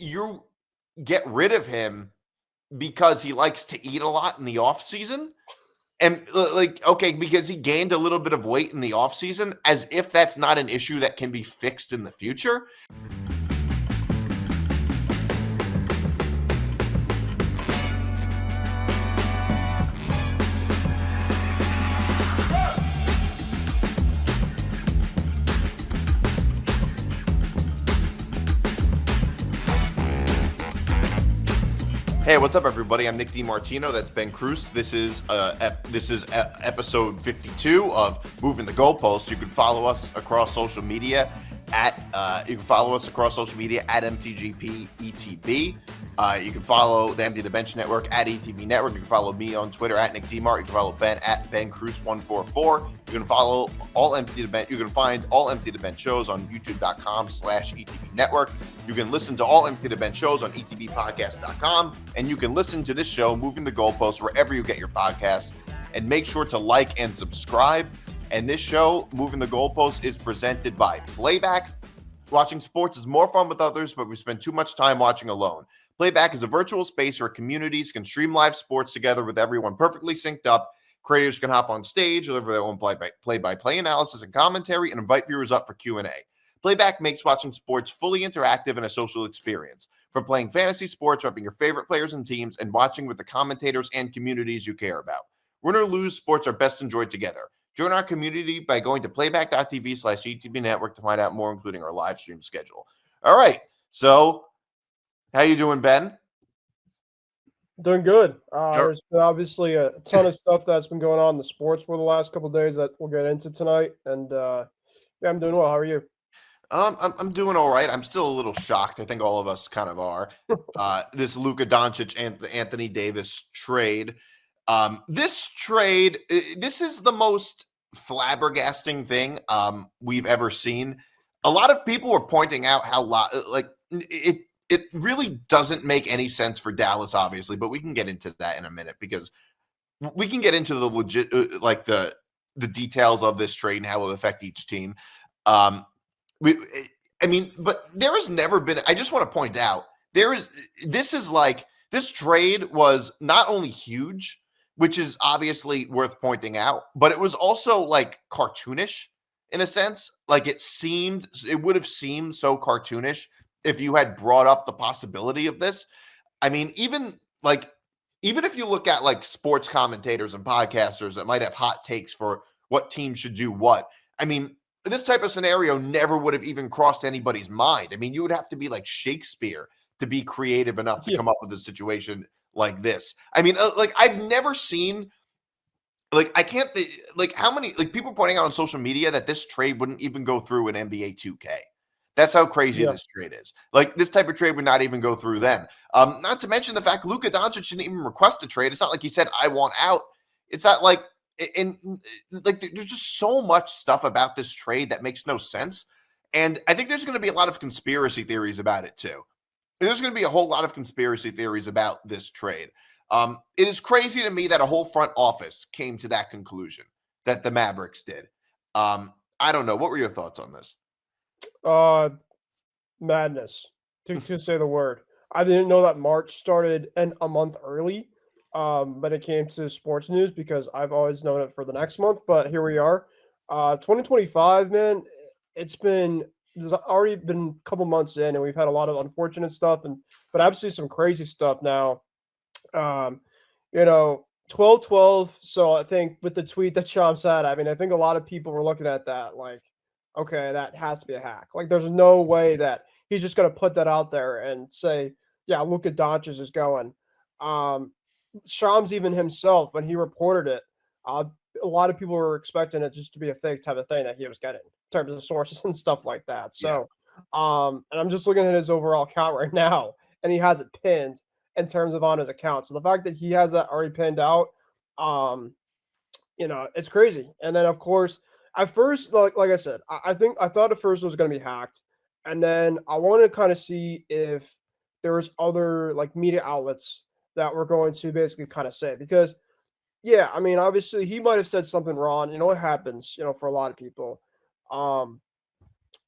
you get rid of him because he likes to eat a lot in the off season. And okay, because he gained a little bit of weight in the off season, as if that's not an issue that can be fixed in the future. Hey, what's up, everybody? I'm Nick DiMartino. That's Ben Kruse. This is episode 52 of Moving the Goalpost. You can follow us across social media at MTGP ETB. You can follow the Empty the Bench Network at ETB Network. You can follow me on Twitter at Nick DiMart. You can follow Ben at Ben Kruse144. You can follow all Empty the Bench. You can find all Empty the Bench shows on YouTube.com/ETB Network. You can listen to all Empty the Bench shows on ETBpodcast.com, and you can listen to this show, Moving the Goalposts, wherever you get your podcasts. And make sure to like and subscribe. And this show, Moving the Goalposts, is presented by Playback. Watching sports is more fun with others, but we spend too much time watching alone. Playback is a virtual space where communities can stream live sports together with everyone perfectly synced up. Creators can hop on stage, deliver their own play-by-play analysis and commentary, and invite viewers up for Q&A. Playback makes watching sports fully interactive and a social experience. From playing fantasy sports, repping your favorite players and teams, and watching with the commentators and communities you care about. Win or lose, sports are best enjoyed together. Join our community by going to playback.tv/ETB Network to find out more, including our live stream schedule. All right, so how you doing, Ben? Doing good. There's been obviously a ton of stuff that's been going on in the sports for the last couple of days that we'll get into tonight. And yeah, I'm doing well. How are you? I'm doing all right. I'm still a little shocked. I think all of us kind of are. This Luka Doncic and the Anthony Davis trade. This is the most flabbergasting thing we've ever seen. A lot of people were pointing out how it really doesn't make any sense for Dallas, obviously, but we can get into that in a minute because we can get into the legit, the details of this trade and how it will affect each team. But there has never been. I just want to point out this trade was not only huge, which is obviously worth pointing out, but it was also like cartoonish in a sense. Like it would have seemed so cartoonish if you had brought up the possibility of this. I mean, even if you look at like sports commentators and podcasters that might have hot takes for what teams should do what, I mean, this type of scenario never would have even crossed anybody's mind. I mean, you would have to be like Shakespeare to be creative enough to come up with a situation like this. I mean, I've never seen, how many people pointing out on social media that this trade wouldn't even go through in NBA 2K. That's how crazy this trade is. Like, this type of trade would not even go through then. Not to mention the fact Luka Doncic didn't even request a trade. It's not like he said, I want out. It's not like, there's just so much stuff about this trade that makes no sense. And I think there's going to be a lot of conspiracy theories about it too. There's going to be a whole lot of conspiracy theories about this trade. It is crazy to me that a whole front office came to that conclusion that the Mavericks did. I don't know. What were your thoughts on this? Madness, to say the word. I didn't know that March started a month early when it came to sports news because I've always known it for the next month. But here we are. 2025, man, there's already been a couple months in, and we've had a lot of unfortunate stuff, but absolutely some crazy stuff now. 12-12. So I think with the tweet that Sham said, I mean, I think a lot of people were looking at that like, okay, that has to be a hack. Like, there's no way that he's just going to put that out there and say, yeah, Luka Doncic is going. Shams even himself, when he reported it, a lot of people were expecting it just to be a fake type of thing that he was getting in terms of sources and stuff like that. So, and I'm just looking at his overall account right now, and he has it pinned in terms of on his account. So the fact that he has that already pinned out, it's crazy. And then, of course, at first, like I said, I thought at first it was going to be hacked, and then I wanted to kind of see if there was other like media outlets that were going to basically kind of say, because yeah, I mean, obviously he might have said something wrong. You know what happens, for a lot of people.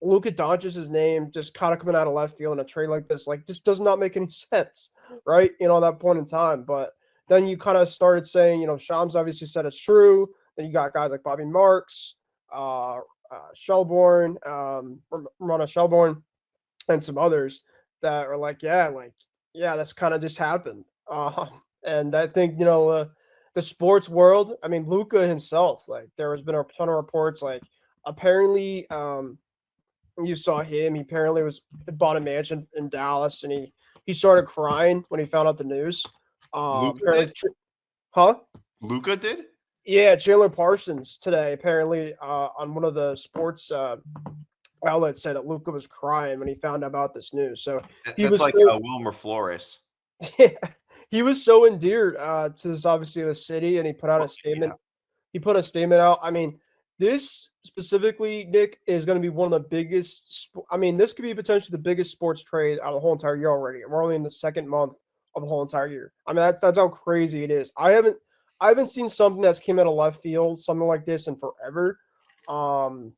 Luka Doncic's name just kind of coming out of left field in a trade like this, like, just does not make any sense, right? At that point in time. But then you kind of started saying, Shams obviously said it's true. Then you got guys like Bobby Marks, Shelbourne, Ramona Shelbourne, and some others that are yeah, that's kind of just happened. And I think, the sports world, I mean, Luka himself, like, there has been a ton of reports, like, apparently, you saw him. He apparently bought a mansion in Dallas, and he started crying when he found out the news. Luka Apparently, did? huh? Luka did? Yeah, Chandler Parsons today apparently on one of the sports outlets said that Luka was crying when he found out about this news. So he That's was like so, Wilmer Flores. yeah, he was so endeared to this obviously the city, and he put out a Well, statement. yeah. He put a statement out. I mean, this specifically, Nick, is going to be one of the biggest. I mean, this could be potentially the biggest sports trade out of the whole entire year already. We're only in the second month of the whole entire year. I mean, that's how crazy it is. I haven't seen something that's came out of left field, something like this, in forever. Um,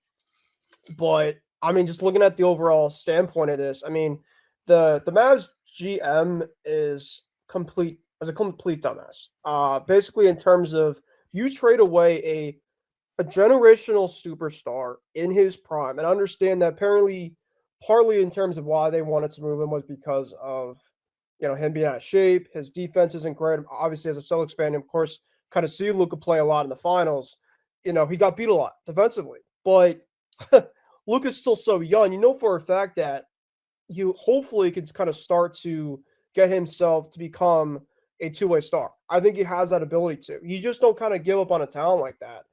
but I mean, just looking at the overall standpoint of this, I mean, the Mavs GM is a complete dumbass. Basically, in terms of you trade away a generational superstar in his prime, and understand that apparently, partly in terms of why they wanted to move him was because of him being out of shape. His defense isn't great. Obviously, as a Celtics fan, of course, kind of see Luka play a lot in the finals. He got beat a lot defensively, but Luka's still so young. You know for a fact that you hopefully can kind of start to get himself to become a two-way star. I think he has that ability to. You just don't kind of give up on a talent like that.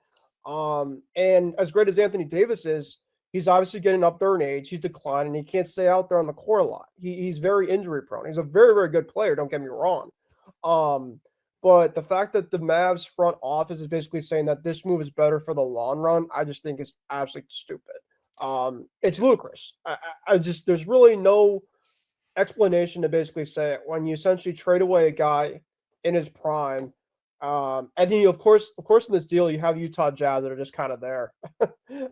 And as great as Anthony Davis is, he's obviously getting up there in age. He's declining. He can't stay out there on the court a lot. He's very injury prone. He's a very, very good player. Don't get me wrong. But the fact that the Mavs front office is basically saying that this move is better for the long run, I just think is absolutely stupid. It's ludicrous. I just, there's really no explanation to basically say it when you essentially trade away a guy in his prime. And then of course, in this deal, you have Utah Jazz that are just kind of there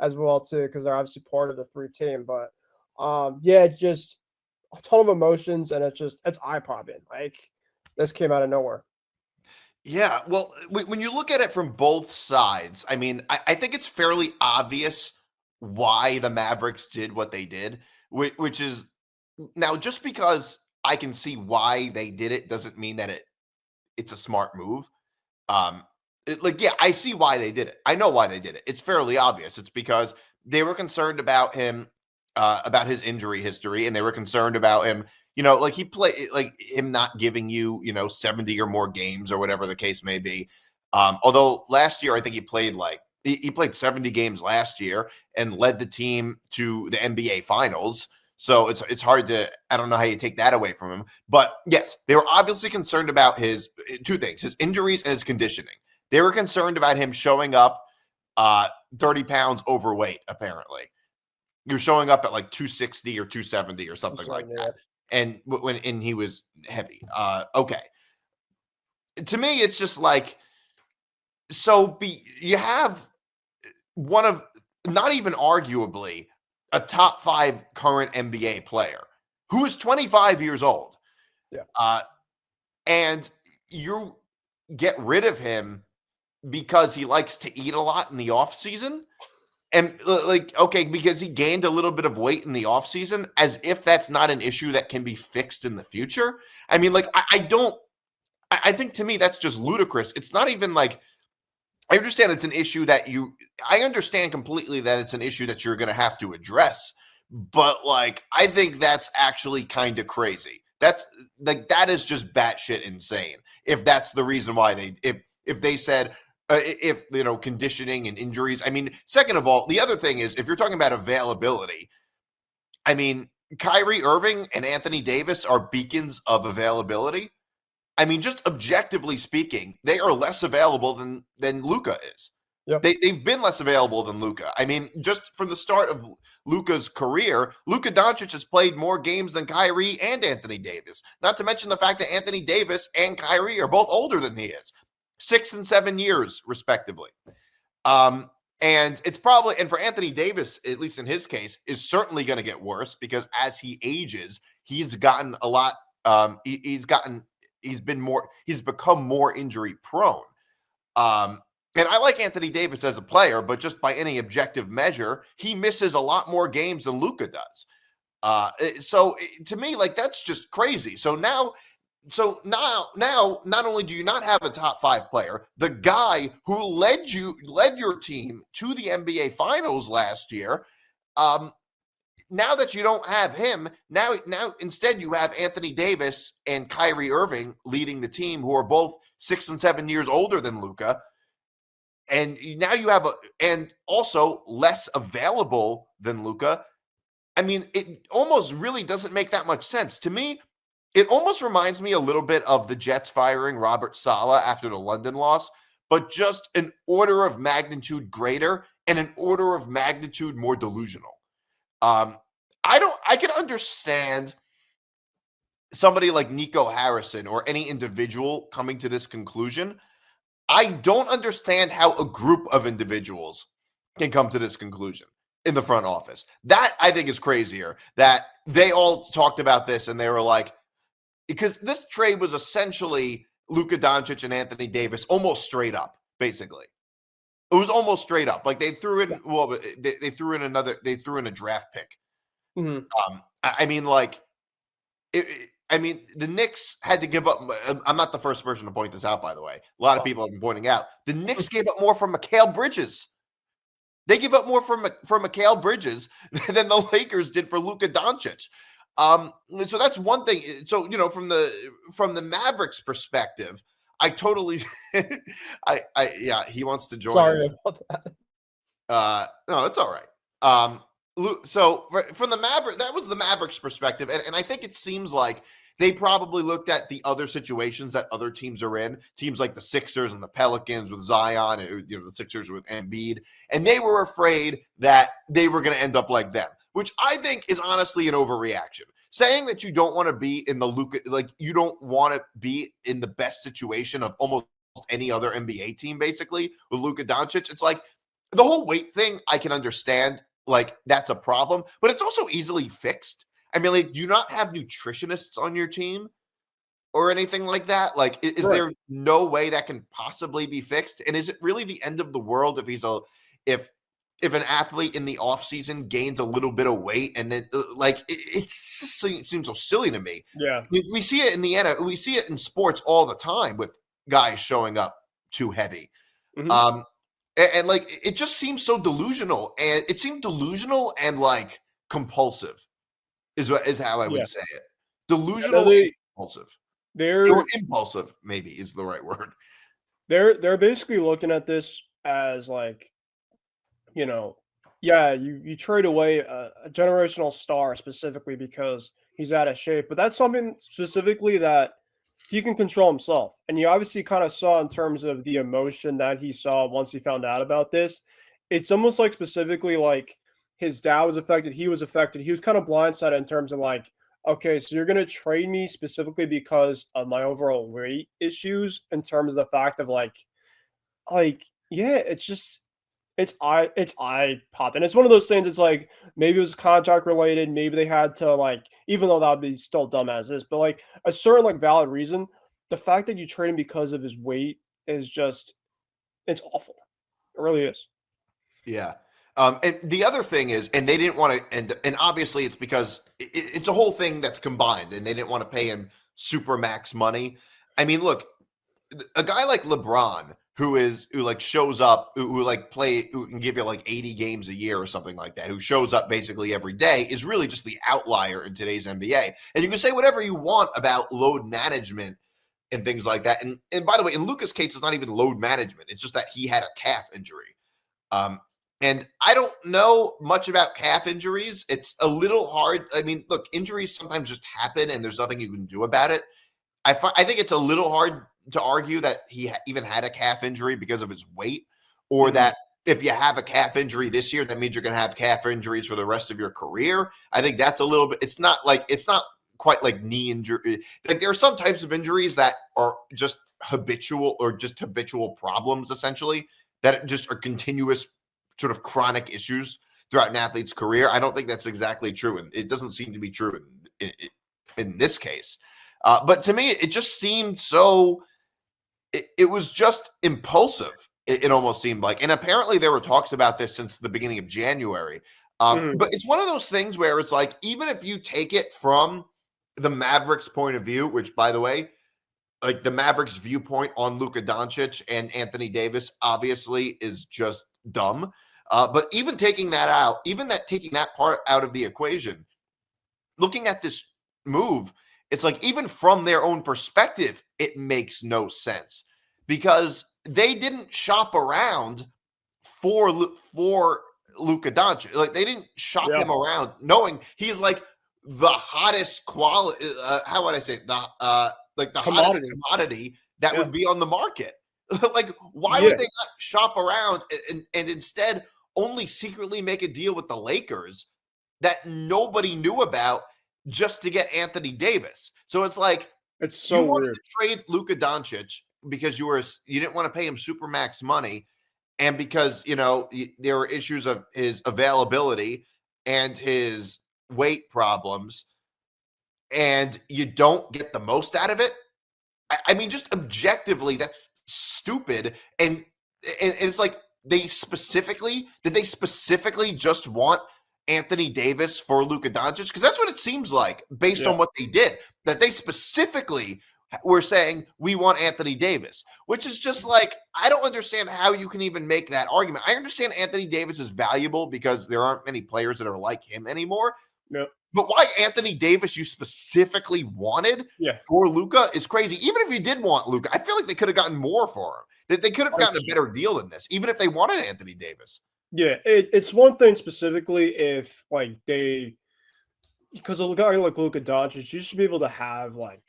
as well too, because they're obviously part of the three team. But yeah, just a ton of emotions, and it's eye popping. Like, this came out of nowhere. Yeah, well, when you look at it from both sides, I mean, I think it's fairly obvious why the Mavericks did what they did, which is now just because I can see why they did it doesn't mean that it's a smart move. Yeah, I see why they did it. I know why they did it. It's fairly obvious. It's because they were concerned about him, about his injury history, and they were concerned about him. Like he play, like him not giving you, 70 or more games or whatever the case may be. Although last year I think he played he played 70 games last year and led the team to the NBA Finals. So it's hard to, I don't know how you take that away from him. But yes, they were obviously concerned about his two things, his injuries and his conditioning. They were concerned about him showing up 30 pounds overweight, apparently. You're showing up at like 260 or 270 or something like that. And when he was heavy. Okay. To me, it's just like, you have one of, not even arguably, a top 5 current NBA player who is 25 years old. Yeah. And you get rid of him because he likes to eat a lot in the off season. And okay, because he gained a little bit of weight in the off season, as if that's not an issue that can be fixed in the future. I mean, I think to me, that's just ludicrous. It's not even like, I understand it's an issue I understand completely that it's an issue that you're going to have to address, but I think that's actually kind of crazy. That's that is just batshit insane. If that's the reason why if they said, conditioning and injuries. I mean, second of all, the other thing is, if you're talking about availability, I mean, Kyrie Irving and Anthony Davis are beacons of availability. I mean, just objectively speaking, they are less available than Luka is. Yep. They've been less available than Luka. I mean, just from the start of Luka's career, Luka Doncic has played more games than Kyrie and Anthony Davis. Not to mention the fact that Anthony Davis and Kyrie are both older than he is. 6 and 7 years, respectively. And it's probably, and for Anthony Davis, at least in his case, is certainly going to get worse because as he ages, he's gotten a lot. He's become more injury prone. And I like Anthony Davis as a player, but just by any objective measure, he misses a lot more games than Luka does. So to me, like that's just crazy. So now, not only do you not have a top 5 player, the guy who led your team to the NBA Finals last year, now that you don't have him, now instead you have Anthony Davis and Kyrie Irving leading the team, who are both 6 and 7 years older than Luka. And now you have and also less available than Luka. I mean, it almost really doesn't make that much sense. To me, it almost reminds me a little bit of the Jets firing Robert Saleh after the London loss, but just an order of magnitude greater and an order of magnitude more delusional. I can understand somebody like Nico Harrison or any individual coming to this conclusion. I don't understand how a group of individuals can come to this conclusion in the front office. That I think is crazier, that they all talked about this and they were like, because this trade was essentially Luka Doncic and Anthony Davis almost straight up, basically. It was almost straight up. Like they threw in, they threw in a draft pick. Mm-hmm. I mean, like, the Knicks had to give up. I'm not the first person to point this out, by the way. A lot of people have been pointing out the Knicks gave up more from Mikal Bridges. They gave up more from Mikal Bridges than the Lakers did for Luka Doncic. So that's one thing. So from the Mavericks perspective, I totally, he wants to join. Sorry about that. No, it's all right. So from the Maverick, that was the Mavericks perspective, and I think it seems like they probably looked at the other situations that other teams are in, teams like the Sixers and the Pelicans with Zion, and the Sixers with Embiid, and they were afraid that they were going to end up like them, which I think is honestly an overreaction. Saying that you don't want to be in the Luka, like you don't want to be in the best situation of almost any other NBA team, basically with Luka Doncic. It's like the whole weight thing. I can understand, like that's a problem, but it's also easily fixed. I mean, like, do you not have nutritionists on your team or anything like that? Like, is there no way that can possibly be fixed? And is it really the end of the world if an athlete in the offseason gains a little bit of weight and then it just seems so silly to me. Yeah. We see it in the NFL. We see it in sports all the time with guys showing up too heavy. Mm-hmm. And like, it just seems so delusional, and it seemed delusional and like compulsive is how I would say it. Delusional and compulsive. Or impulsive, maybe is the right word. They're basically looking at this as like, you trade away a generational star specifically because he's out of shape, but that's something specifically that he can control himself. And you obviously kind of saw in terms of the emotion that he saw once he found out about this. It's almost like specifically like his dad was affected. He was affected. He was kind of blindsided in terms of like, okay, so you're going to trade me specifically because of my overall weight issues, in terms of the fact of it's eye popping. It's one of those things. It's like maybe it was contract related. Maybe they had to even though that would be still dumb as is, but like a certain valid reason. The fact that you trade him because of his weight is it's awful. It really is. Yeah. And the other thing is, and they didn't want to, and obviously it's because it's a whole thing that's combined, and they didn't want to pay him super max money. I mean, look, a guy like LeBron, who shows up, who can give you 80 games a year or something like that, who shows up basically every day, is really just the outlier in today's NBA. And you can say whatever you want about load management and things like that. And by the way, in Luka's case, it's not even load management. It's just that he had a calf injury. And I don't know much about calf injuries. It's a little hard. I mean, look, injuries sometimes just happen and there's nothing you can do about it. I think it's a little hard to argue that he even had a calf injury because of his weight, or that if you have a calf injury this year, that means you're going to have calf injuries for the rest of your career. I think that's a little bit, it's not quite like knee injury. Like there are some types of injuries that are just habitual problems, essentially, that just are continuous sort of chronic issues throughout an athlete's career. I don't think that's exactly true, and it doesn't seem to be true in this case. But to me, it just seemed so. It was just impulsive. It almost seemed like, and apparently there were talks about this since the beginning of January. But it's one of those things where it's like, even if you take it from the Mavericks' point of view, which, by the way, like the Mavericks' viewpoint on Luka Doncic and Anthony Davis obviously is just dumb. But even taking that out, taking that part out of the equation, looking at this move, it's like, even from their own perspective, it makes no sense because they didn't shop around for Luka Doncic. Like, they didn't shop him around knowing he's like the hottest quality. How would I say it? The hottest commodity that would be on the market. Like, why would they not shop around and instead only secretly make a deal with the Lakers that nobody knew about just to get Anthony Davis? So it's like, it's so you wanted weird to trade Luka Doncic because you didn't want to pay him supermax money, and because there were issues of his availability and his weight problems, and you don't get the most out of it. I mean, just objectively, that's stupid. And it's like, did they specifically just want Anthony Davis for Luka Doncic? Because that's what it seems like based on what they did, that they specifically were saying, we want Anthony Davis, which is just like, I don't understand how you can even make that argument. I understand Anthony Davis is valuable because there aren't many players that are like him anymore. Yep. But why Anthony Davis you specifically wanted for Luka is crazy. Even if you did want Luka, I feel like they could have gotten more for him. That they could have gotten a better deal than this, even if they wanted Anthony Davis. Yeah, it's one thing specifically if because a guy like Luka Doncic, you should be able to have like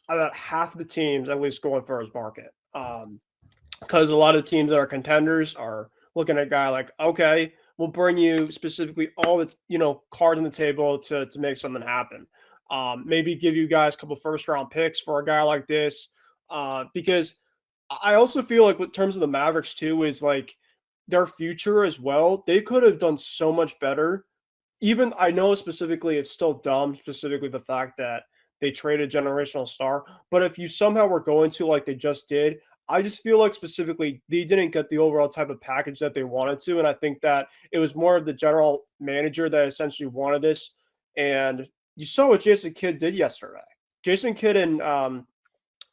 about half the teams at least going for his market. Because a lot of teams that are contenders are looking at a guy like, okay, we'll bring you specifically all the cards on the table to make something happen. Maybe give you guys a couple first round picks for a guy like this. Because I also feel like, in terms of the Mavericks too, is like their future as well. They could have done so much better. Even, I know specifically it's still dumb, specifically the fact that they traded a generational star. But if you somehow were going to, like they just did, I just feel like specifically they didn't get the overall type of package that they wanted to. And I think that it was more of the general manager that essentially wanted this. And you saw what Jason Kidd did yesterday. Jason Kidd and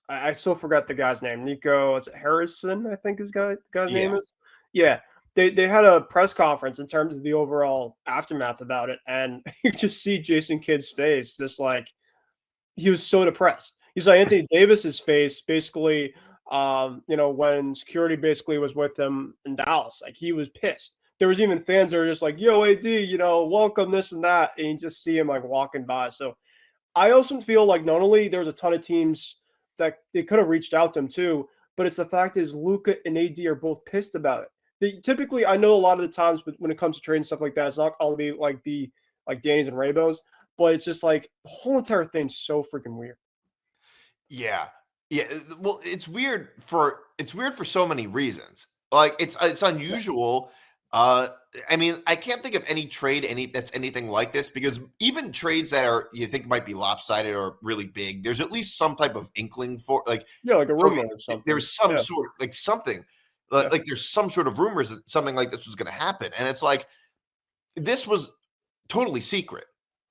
I still forgot the guy's name. Nico, is it Harrison, I think his guy's name is? Yeah. They had a press conference in terms of the overall aftermath about it. And you just see Jason Kidd's face, just like, he was so depressed. He's like Anthony Davis's face, basically, when security basically was with him in Dallas. Like, he was pissed. There was even fans that were just like, yo, AD, welcome, this and that. And you just see him like walking by. So I also feel like not only there was a ton of teams that they could have reached out to him too, but it's the fact is Luka and AD are both pissed about it. They typically, I know a lot of the times when it comes to trading stuff like that, it's not all be like Danny's and Raybos, but it's just like the whole entire thing's so freaking weird. Yeah. Well, it's weird for so many reasons. Like, it's unusual. I mean, I can't think of any trade that's anything like this, because even trades that you think might be lopsided or really big, there's at least some type of inkling for, like a rumor or something. There's some sort of like something. Like there's some sort of rumors that something like this was going to happen. And it's like, this was totally secret.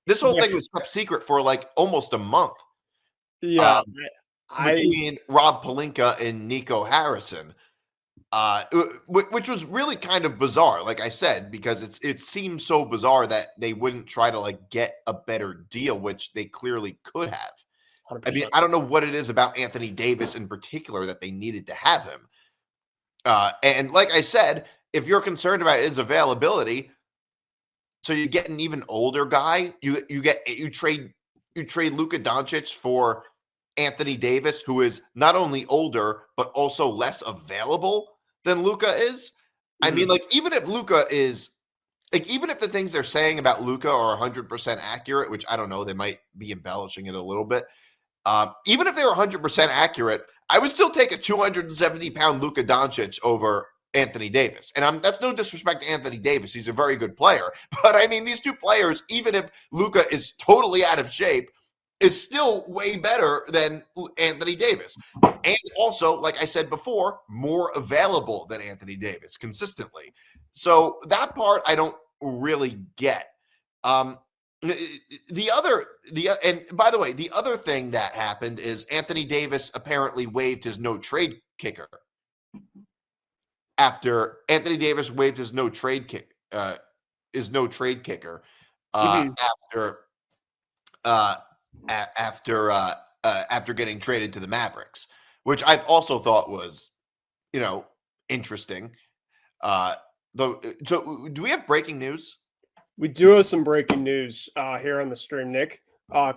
This whole thing was kept secret for like almost a month. Yeah. Between Rob Pelinka and Nico Harrison, which was really kind of bizarre, like I said, because it seems so bizarre that they wouldn't try to like get a better deal, which they clearly could have. 100%. I mean, I don't know what it is about Anthony Davis in particular that they needed to have him. And like I said, if you're concerned about his availability, so you get an even older guy, you trade Luka Doncic for Anthony Davis, who is not only older but also less available than Luka is. I mean, like, even if Luka is like, even if the things they're saying about Luka are 100% accurate, which I don't know, they might be embellishing it a little bit. Even if they were 100% accurate, I would still take a 270-pound Luka Doncic over Anthony Davis. And that's no disrespect to Anthony Davis. He's a very good player. But I mean, these two players, even if Luka is totally out of shape, is still way better than Anthony Davis. And also, like I said before, more available than Anthony Davis consistently. So that part I don't really get. And by the way, the other thing that happened is Anthony Davis apparently waived his no trade kicker. After Anthony Davis waived his no trade kicker after getting traded to the Mavericks, which I also thought was, interesting. So do we have breaking news? We do have some breaking news here on the stream, Nick.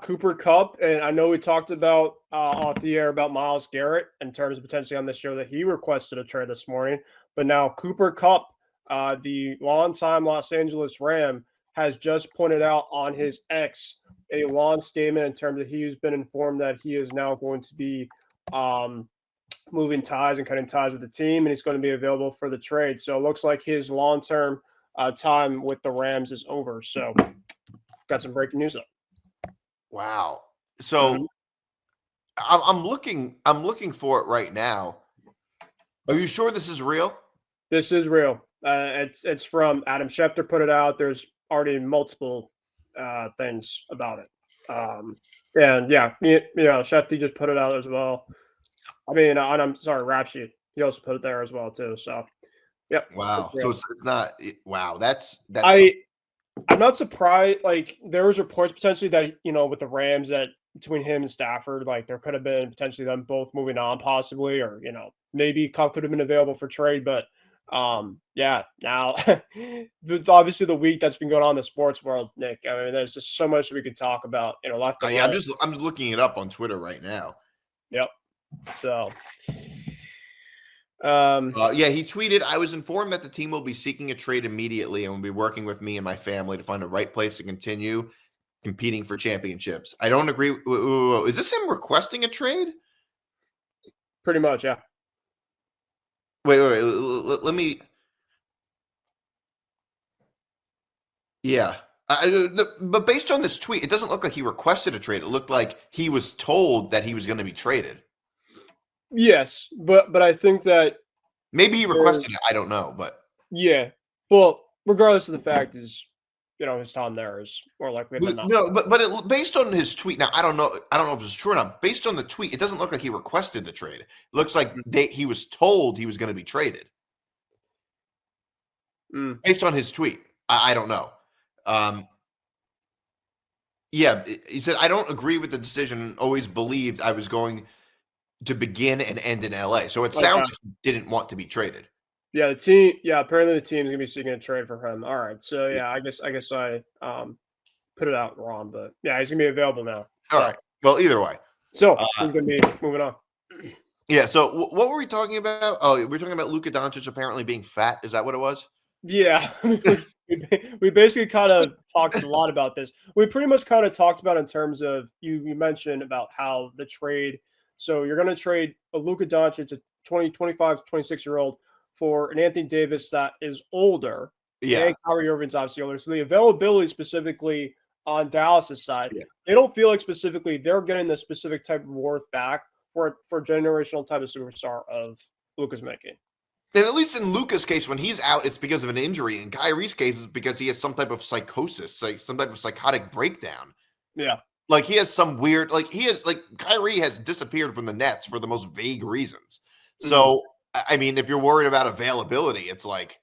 Cooper Kupp, and I know we talked about off the air about Myles Garrett in terms of potentially on this show that he requested a trade this morning. But now Cooper Kupp, the longtime Los Angeles Ram, has just pointed out on his X a long statement in terms of he's been informed that he is now going to be moving ties and cutting ties with the team, and he's going to be available for the trade. So it looks like his long-term time with the Rams is over. So got some breaking news up. Wow. So I'm looking for it right now. Are you sure this is real? This is real. It's from Adam Schefter put it out. There's already multiple things about it. And yeah, Schefter just put it out as well. I mean, I'm sorry, Rap Sheet. He also put it there as well too. So, yep. Wow. So it's not. Wow. That's. I'm not surprised. Like there was reports potentially that with the Rams that between him and Stafford, like there could have been potentially them both moving on, possibly, or maybe Kupp could have been available for trade. But yeah, now obviously the week that's been going on in the sports world, Nick. I mean, there's just so much that we could talk about. Left. Yeah, I'm looking it up on Twitter right now. Yep. So. Yeah, he tweeted, "I was informed that the team will be seeking a trade immediately and will be working with me and my family to find the right place to continue competing for championships." I don't agree. Is this him requesting a trade? Pretty much, yeah. Wait. Let me. Yeah. But based on this tweet, it doesn't look like he requested a trade. It looked like he was told that he was going to be traded. Yes, but I think that maybe he requested it. I don't know, but yeah. Well, regardless of the fact is, his time there is more likely than not. No, but based on his tweet, now I don't know if it's true or not. Based on the tweet, it doesn't look like he requested the trade. It looks like he was told he was going to be traded. Based on his tweet, I don't know. Yeah, he said, "I don't agree with the decision and always believed I was going to begin and end in LA." So it sounds like he didn't want to be traded. Yeah, the team. Yeah, apparently the team's gonna be seeking a trade for him. All right, so yeah, I guess I put it out wrong, but yeah, he's gonna be available now. All right. Well, either way. So he's gonna be moving on. Yeah. So what were we talking about? Oh, we were talking about Luka Doncic apparently being fat. Is that what it was? Yeah. We basically kind of talked a lot about this. We pretty much kind of talked about in terms of you mentioned about how the trade. So you're going to trade a Luka Doncic, a 25, 26-year-old, for an Anthony Davis that is older. Yeah. And Kyrie Irving's obviously older. So the availability specifically on Dallas' side, they don't feel like specifically they're getting the specific type of worth back for generational type of superstar of Luka's making. And at least in Luka's case, when he's out, it's because of an injury. In Kyrie's case, it's because he has some type of psychosis, like some type of psychotic breakdown. Yeah. Like he has some weird, Kyrie has disappeared from the Nets for the most vague reasons. So, I mean, if you're worried about availability, it's like,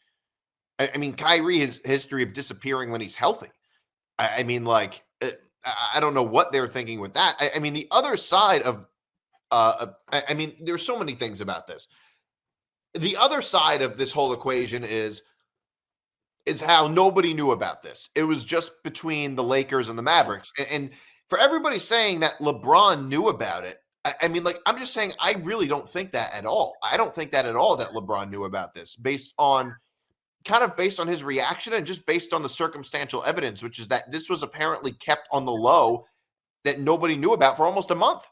I mean, Kyrie has a history of disappearing when he's healthy. I mean, I don't know what they're thinking with that. I mean, the other side of, I mean, there's so many things about this. The other side of this whole equation is how nobody knew about this. It was just between the Lakers and the Mavericks. And for everybody saying that LeBron knew about it, I mean, I'm just saying, I really don't think that at all. I don't think that at all that LeBron knew about this based on his reaction and just based on the circumstantial evidence, which is that this was apparently kept on the low that nobody knew about for almost a month.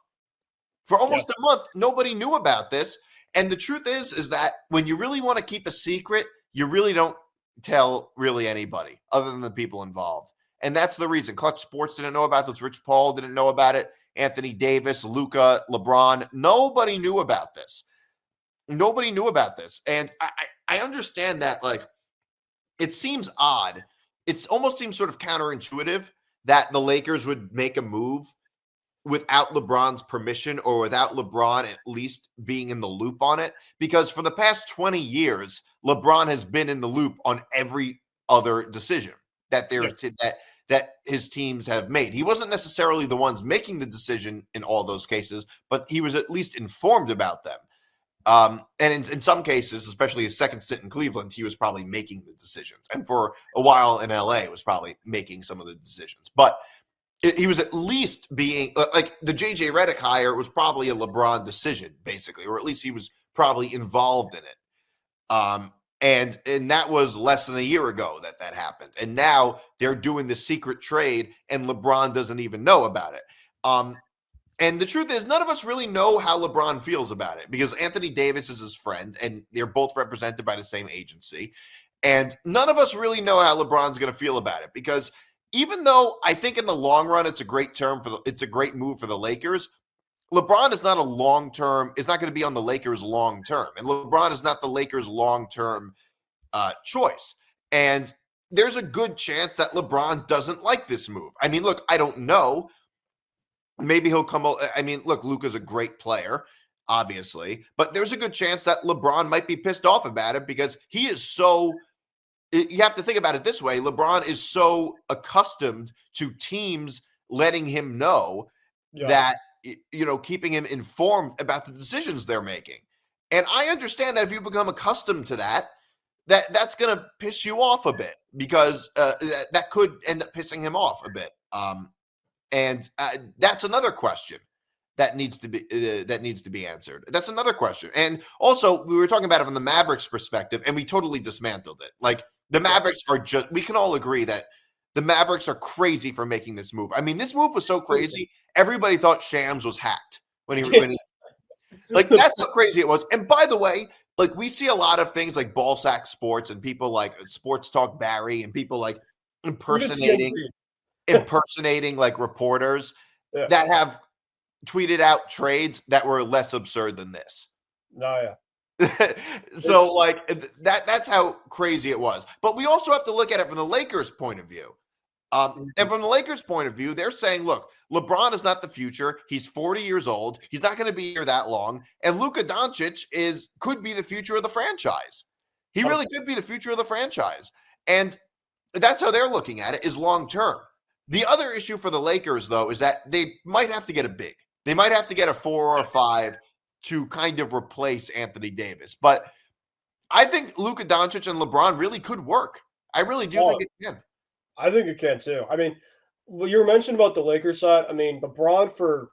For almost a month, nobody knew about this. And the truth is that when you really want to keep a secret, you really don't tell really anybody other than the people involved. And that's the reason. Clutch Sports didn't know about this. Rich Paul didn't know about it. Anthony Davis, Luka, LeBron, nobody knew about this. Nobody knew about this. And I understand that, like, it seems odd. It almost seems sort of counterintuitive that the Lakers would make a move without LeBron's permission or without LeBron at least being in the loop on it. Because for the past 20 years, LeBron has been in the loop on every other decision that that his teams have made. He wasn't necessarily the ones making the decision in all those cases, but he was at least informed about them. And in some cases, especially his second stint in Cleveland, he was probably making the decisions. And for a while in LA, was probably making some of the decisions. But he was at least being like the JJ Redick hire was probably a LeBron decision, basically, or at least he was probably involved in it. And that was less than a year ago that happened. And now they're doing the secret trade, and LeBron doesn't even know about it. And the truth is, none of us really know how LeBron feels about it because Anthony Davis is his friend, and they're both represented by the same agency. And none of us really know how LeBron's going to feel about it because even though I think in the long run it's a great move for the Lakers, LeBron is not a long-term, is not going to be on the Lakers long-term. And LeBron is not the Lakers long-term choice. And there's a good chance that LeBron doesn't like this move. I mean, look, I don't know. Maybe he'll come. I mean, look, Luka's a great player, obviously, but there's a good chance that LeBron might be pissed off about it because he is so. You have to think about it this way. LeBron is so accustomed to teams letting him know that, keeping him informed about the decisions they're making. And I understand that if you become accustomed to that's going to piss you off a bit because that could end up pissing him off a bit. And that's another question that needs to be answered. That's another question. And also, we were talking about it from the Mavericks perspective, and we totally dismantled it. Like, the Mavericks are we can all agree that the Mavericks are crazy for making this move. I mean, this move was so crazy, everybody thought Shams was hacked when he like, that's how crazy it was. And by the way, like, we see a lot of things like Ballsack Sports and people like Sports Talk Barry and people like impersonating like reporters that have tweeted out trades that were less absurd than this. Oh, yeah. So like that's how crazy it was. But we also have to look at it from the Lakers' point of view. And from the Lakers' point of view, they're saying, look, LeBron is not the future. He's 40 years old. He's not going to be here that long. And Luka Doncic could be the future of the franchise. He really could be the future of the franchise. And that's how they're looking at it, is long term. The other issue for the Lakers, though, is that they might have to get a big. They might have to get a 4 or a 5 to kind of replace Anthony Davis. But I think Luka Doncic and LeBron really could work. I really do think it can. I think it can too. I mean, what you were mentioning about the Lakers side, I mean, LeBron for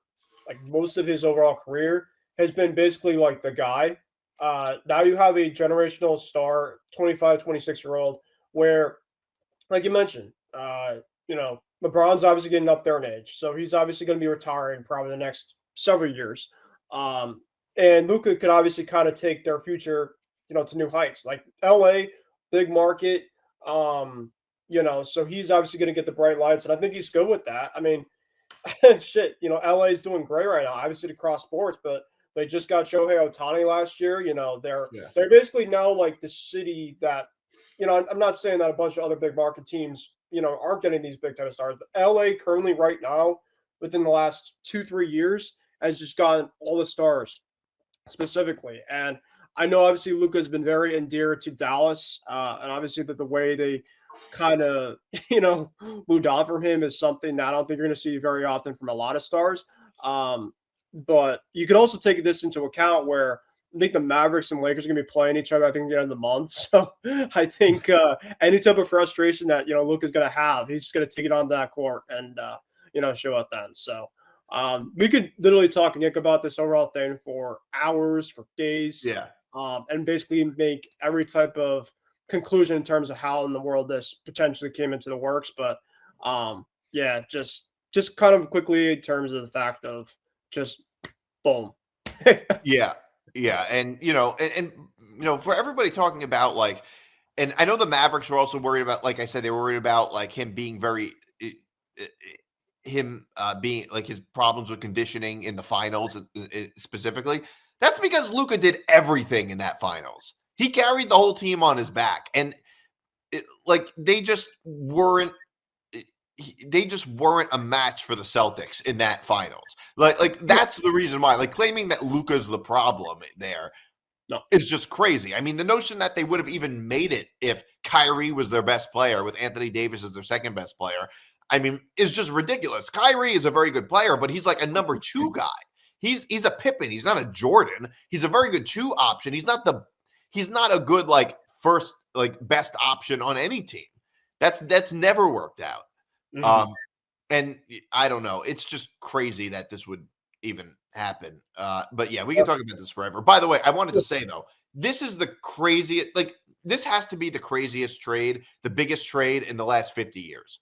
like most of his overall career has been basically like the guy. Now you have a generational star, 25, 26-year-old, where, like you mentioned, LeBron's obviously getting up there in age. So he's obviously going to be retiring probably the next several years. And Luka could obviously kind of take their future, to new heights. Like LA, big market, so he's obviously going to get the bright lights, and I think he's good with that. I mean, shit, LA is doing great right now, obviously to cross sports, but they just got Shohei Ohtani last year. They're basically now like the city that, I'm not saying that a bunch of other big market teams, aren't getting these big time stars, but LA currently right now, within the last 2-3 years, has just gotten all the stars specifically. And I know obviously Luka has been very endeared to Dallas, and obviously that the way they kind of, moved on from him is something that I don't think you're going to see very often from a lot of stars. But you could also take this into account where I think the Mavericks and Lakers are going to be playing each other, I think, at the end of the month. So I think any type of frustration that, Luka's going to have, he's just going to take it on that court and, show up then. So we could literally talk, Nick, about this overall thing for hours, for days. Yeah. And basically make every type of conclusion in terms of how in the world this potentially came into the works. But just kind of quickly in terms of the fact of just boom. Yeah. Yeah, and for everybody talking about like, and I know the Mavericks were also worried about, like I said, they were worried about like him being very, i- i- him being like his problems with conditioning in the finals specifically. That's because Luka did everything in that finals. He carried the whole team on his back, and like they just weren't a match for the Celtics in that finals. Like that's the reason why. Like claiming that Luka's the problem there No. is just crazy. I mean, the notion that they would have even made it if Kyrie was their best player with Anthony Davis as their second best player, I mean, is just ridiculous. Kyrie is a very good player, but he's like a number 2 guy. He's a Pippen. He's not a Jordan. He's a very good 2 option. He's not a good like first like best option on any team. That's never worked out. Mhm. And I don't know. It's just crazy that this would even happen. But yeah, we can talk about this forever. By the way, I wanted to say though, this is the craziest. Like this has to be the craziest trade, the biggest trade in the last 50 years.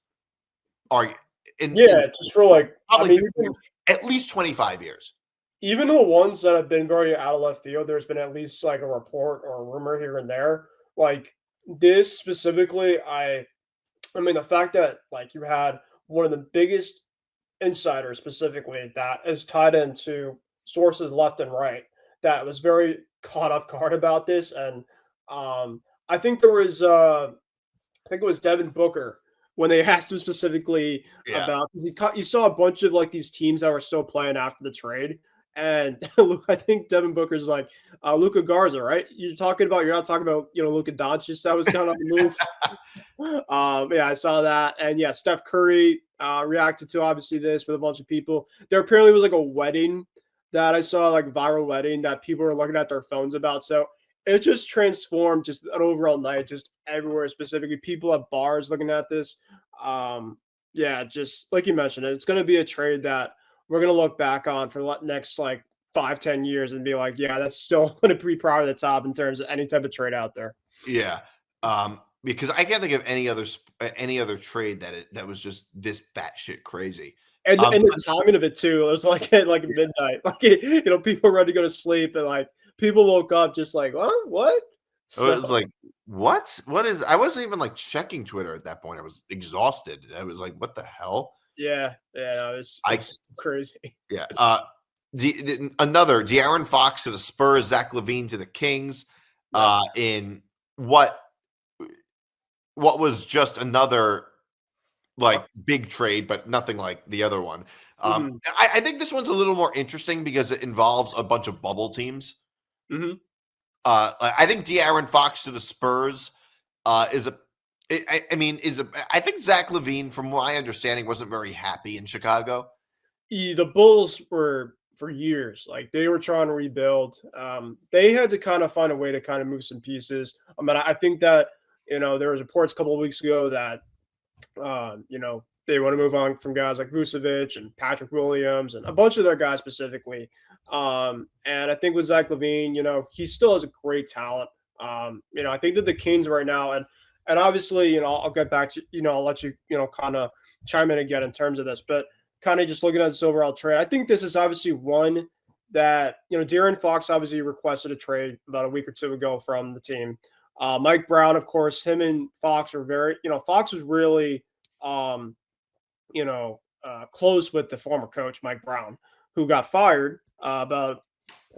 Are in Just for like, I probably mean, 50 years, at least 25 years. even the ones that have been very out of left field, there's been at least like a report or a rumor here and there. Like this specifically, I mean, the fact that like you had one of the biggest insiders specifically that is tied into sources left and right that was very caught off guard about this, and I think there was I think it was Devin Booker when they asked him specifically Yeah. about you saw a bunch of like these teams that were still playing after the trade. And I think Devin Booker's like Luka Garza, right? You're not talking about Luka Doncic that was kind of on the move. Yeah, I saw that, and yeah, Steph Curry reacted to obviously this with a bunch of people. There apparently was like a wedding that I saw, like viral wedding that people were looking at their phones about. So it just transformed just an overall night, just everywhere. Specifically, people at bars looking at this. Yeah, just like you mentioned, it's going to be a trade that we're going to look back on for the next like 5-10 years and be like, yeah, that's still going to be probably the top in terms of any type of trade out there. Yeah. Because I can't think of any other trade that was just this batshit crazy. And the timing of it too, it was like at like midnight. Like people were ready to go to sleep and like people woke up just like, what? It So was like, what? What is I wasn't even like checking Twitter at that point. I was exhausted. I was like, what the hell? yeah, no, I it's crazy. Yeah. Another De'Aaron Fox to the Spurs, Zach LaVine to the Kings, Yeah. in what was just another like big trade, but nothing like the other one. Mhm, I think this one's a little more interesting because it involves a bunch of bubble teams. mhm. I think De'Aaron Fox to the Spurs is a. I mean, is a. I think Zach LaVine, from my understanding, wasn't very happy in Chicago. The Bulls were for years like they were trying to rebuild. They had to kind of find a way to kind of move some pieces. I mean, I think that there was reports a couple of weeks ago that they want to move on from guys like Vucevic and Patrick Williams and a bunch of their guys specifically. And I think with Zach LaVine, he still has a great talent. I think that the Kings right now, and obviously, I'll get back to, I'll let you, kind of chime in again in terms of this, but kind of just looking at this overall trade, I think this is obviously one that, De'Aaron Fox obviously requested a trade about a week or two ago from the team. Mike Brown, of course, him and Fox were very, Fox was really, um, close with the former coach, Mike Brown, who got fired about,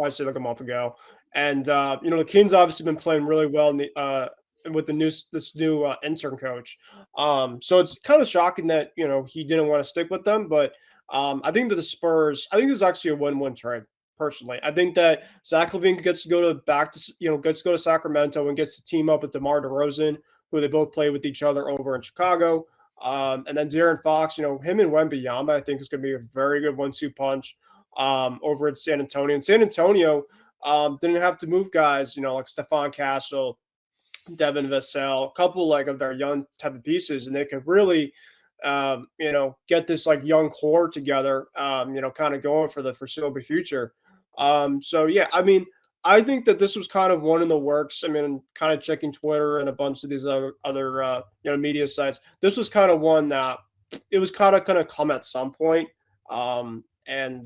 I say like a month ago. And, the Kings obviously been playing really well in the, with this new intern coach. So it's kind of shocking that, he didn't want to stick with them. But I think that the Spurs, I think this is actually a win-win trade personally. I think that Zach LaVine gets to go gets to go to Sacramento and gets to team up with DeMar DeRozan, who they both play with each other over in Chicago. And then De'Aaron Fox, him and Wembanyama, I think is going to be a very good 1-2 punch over at San Antonio. And San Antonio didn't have to move guys, like Stephon Castle, Devin Vassell, a couple like of their young type of pieces, and they could really, get this like young core together, kind of going for the foreseeable future. So yeah, I mean, I think that this was kind of one in the works. I mean, kind of checking Twitter and a bunch of these other media sites. This was kind of one that it was kind of going to come at some point. And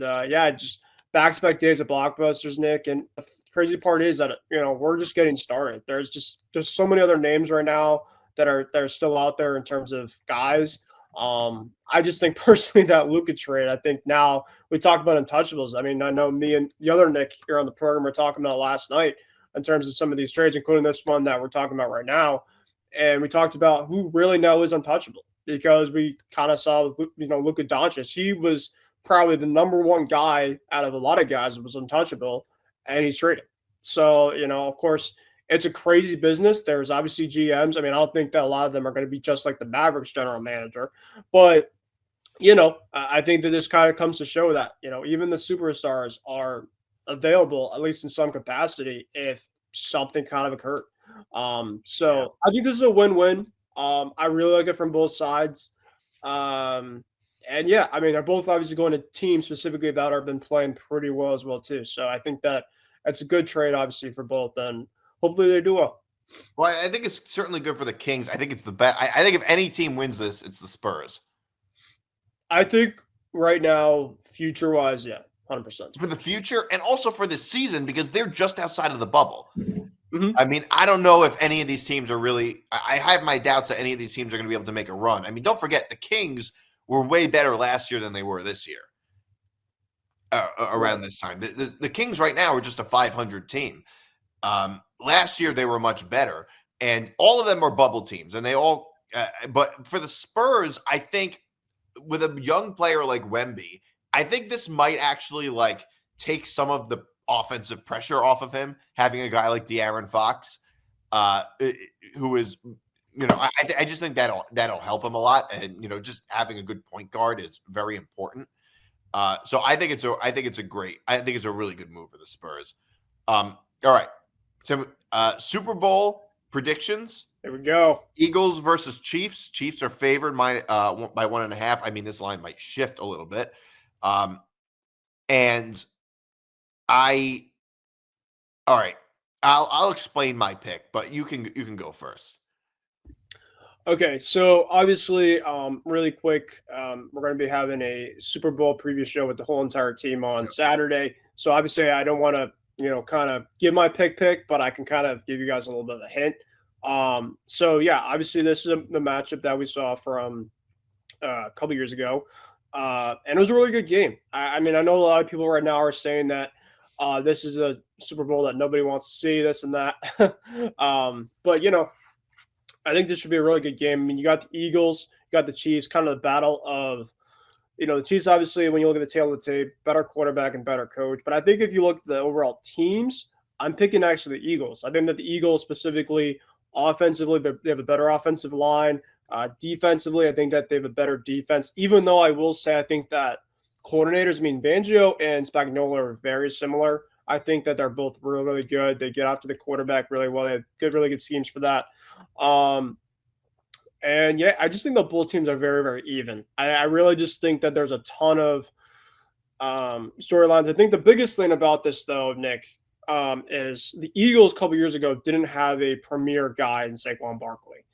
yeah, just back to back days of blockbusters, Nick. And crazy part is that we're just getting started. There's so many other names right now that are still out there in terms of guys. I just think personally that Luka trade. I think now we talked about untouchables. I mean, I know me and the other Nick here on the program were talking about last night in terms of some of these trades, including this one that we're talking about right now. And we talked about who really now is untouchable because we kind of saw, Luka Doncic. He was probably the number one guy out of a lot of guys that was untouchable, and he's traded. So, of course, it's a crazy business. There's obviously GMs. I mean, I don't think that a lot of them are going to be just like the Mavericks general manager, but I think that this kind of comes to show that, even the superstars are available, at least in some capacity, if something kind of occurred. So I think this is a win-win. I really like it from both sides. And yeah, I mean, they're both obviously going to teams specifically that have been playing pretty well as well, too. So I think that it's a good trade, obviously, for both. And hopefully they do well. Well, I think it's certainly good for the Kings. I think it's the best. I think if any team wins this, it's the Spurs. I think right now, future-wise, yeah, 100%. For the future and also for this season because they're just outside of the bubble. Mm-hmm. I mean, I don't know if any of these teams are really – I have my doubts that any of these teams are going to be able to make a run. I mean, don't forget, the Kings were way better last year than they were this year around this time. The Kings right now are just a 500 team. Last year, they were much better. And all of them are bubble teams. And they all but for the Spurs, I think with a young player like Wemby, I think this might actually like take some of the offensive pressure off of him, having a guy like De'Aaron Fox, who is, I just think that'll help him a lot, and just having a good point guard is very important. So I think it's a really good move for the Spurs. All right, so Super Bowl predictions. There we go. Eagles versus Chiefs. Chiefs are favored by 1.5. I mean, this line might shift a little bit. And all right, I'll explain my pick, but you can go first. Okay, so obviously, really quick, we're going to be having a Super Bowl preview show with the whole entire team on Saturday. So obviously, I don't want to, kind of give my pick, but I can kind of give you guys a little bit of a hint. So yeah, obviously, this is the matchup that we saw from a couple years ago. And it was a really good game. I mean, I know a lot of people right now are saying that this is a Super Bowl that nobody wants to see, this and that. But, I think this should be a really good game. I mean, you got the Eagles, you got the Chiefs, kind of the battle of, the Chiefs, obviously, when you look at the tail of the tape, better quarterback and better coach. But I think if you look at the overall teams, I'm picking actually the Eagles. I think that the Eagles specifically, offensively, they have a better offensive line. Defensively, I think that they have a better defense, even though I will say I think that coordinators, Fangio and Spagnuolo are very similar. I think that they're both really, really good. They get after the quarterback really well. They have really good schemes for that. And yeah, I just think the both teams are very, very even. I really just think that there's a ton of storylines. I think the biggest thing about this, though, Nick, is the Eagles a couple years ago didn't have a premier guy in Saquon Barkley.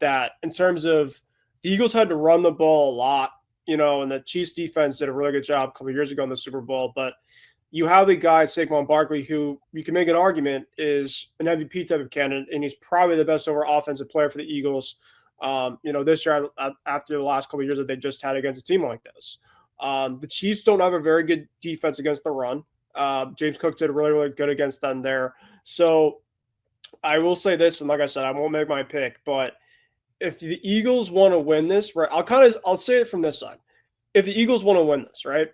That in terms of the Eagles had to run the ball a lot, and the Chiefs defense did a really good job a couple years ago in the Super Bowl. But you have a guy, Saquon Barkley, who you can make an argument is an MVP type of candidate, and he's probably the best overall offensive player for the Eagles. This year after the last couple of years that they just had against a team like this. The Chiefs don't have a very good defense against the run. James Cook did really, really good against them there. So I will say this, and like I said, I won't make my pick, but if the Eagles want to win this, right, I'll say it from this side. If the Eagles want to win this, right,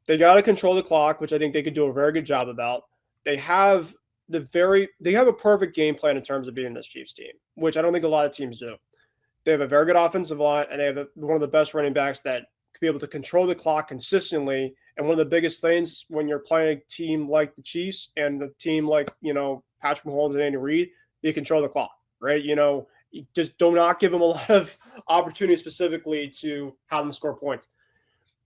they got to control the clock, which I think they could do a very good job about. They have a perfect game plan in terms of beating this Chiefs team, which I don't think a lot of teams do. They have a very good offensive line, and they have one of the best running backs that could be able to control the clock consistently. And one of the biggest things when you're playing a team like the Chiefs and a team like, Patrick Mahomes and Andy Reid, you control the clock, right? You just do not give them a lot of opportunity specifically to have them score points.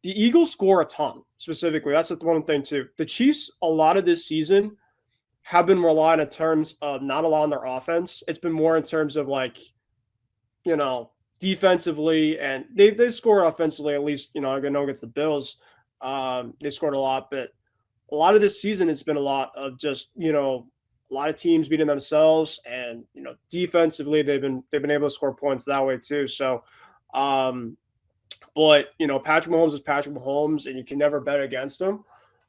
The Eagles score a ton specifically. That's the one thing too. The Chiefs, a lot of this season, have been relying in terms of not a lot on their offense. It's been more in terms of defensively, and they score offensively at least. I know against the Bills, they scored a lot, but a lot of this season, it's been a lot of just, a lot of teams beating themselves, and defensively they've been able to score points that way too. So, um, but Patrick Mahomes is Patrick Mahomes, and you can never bet against him.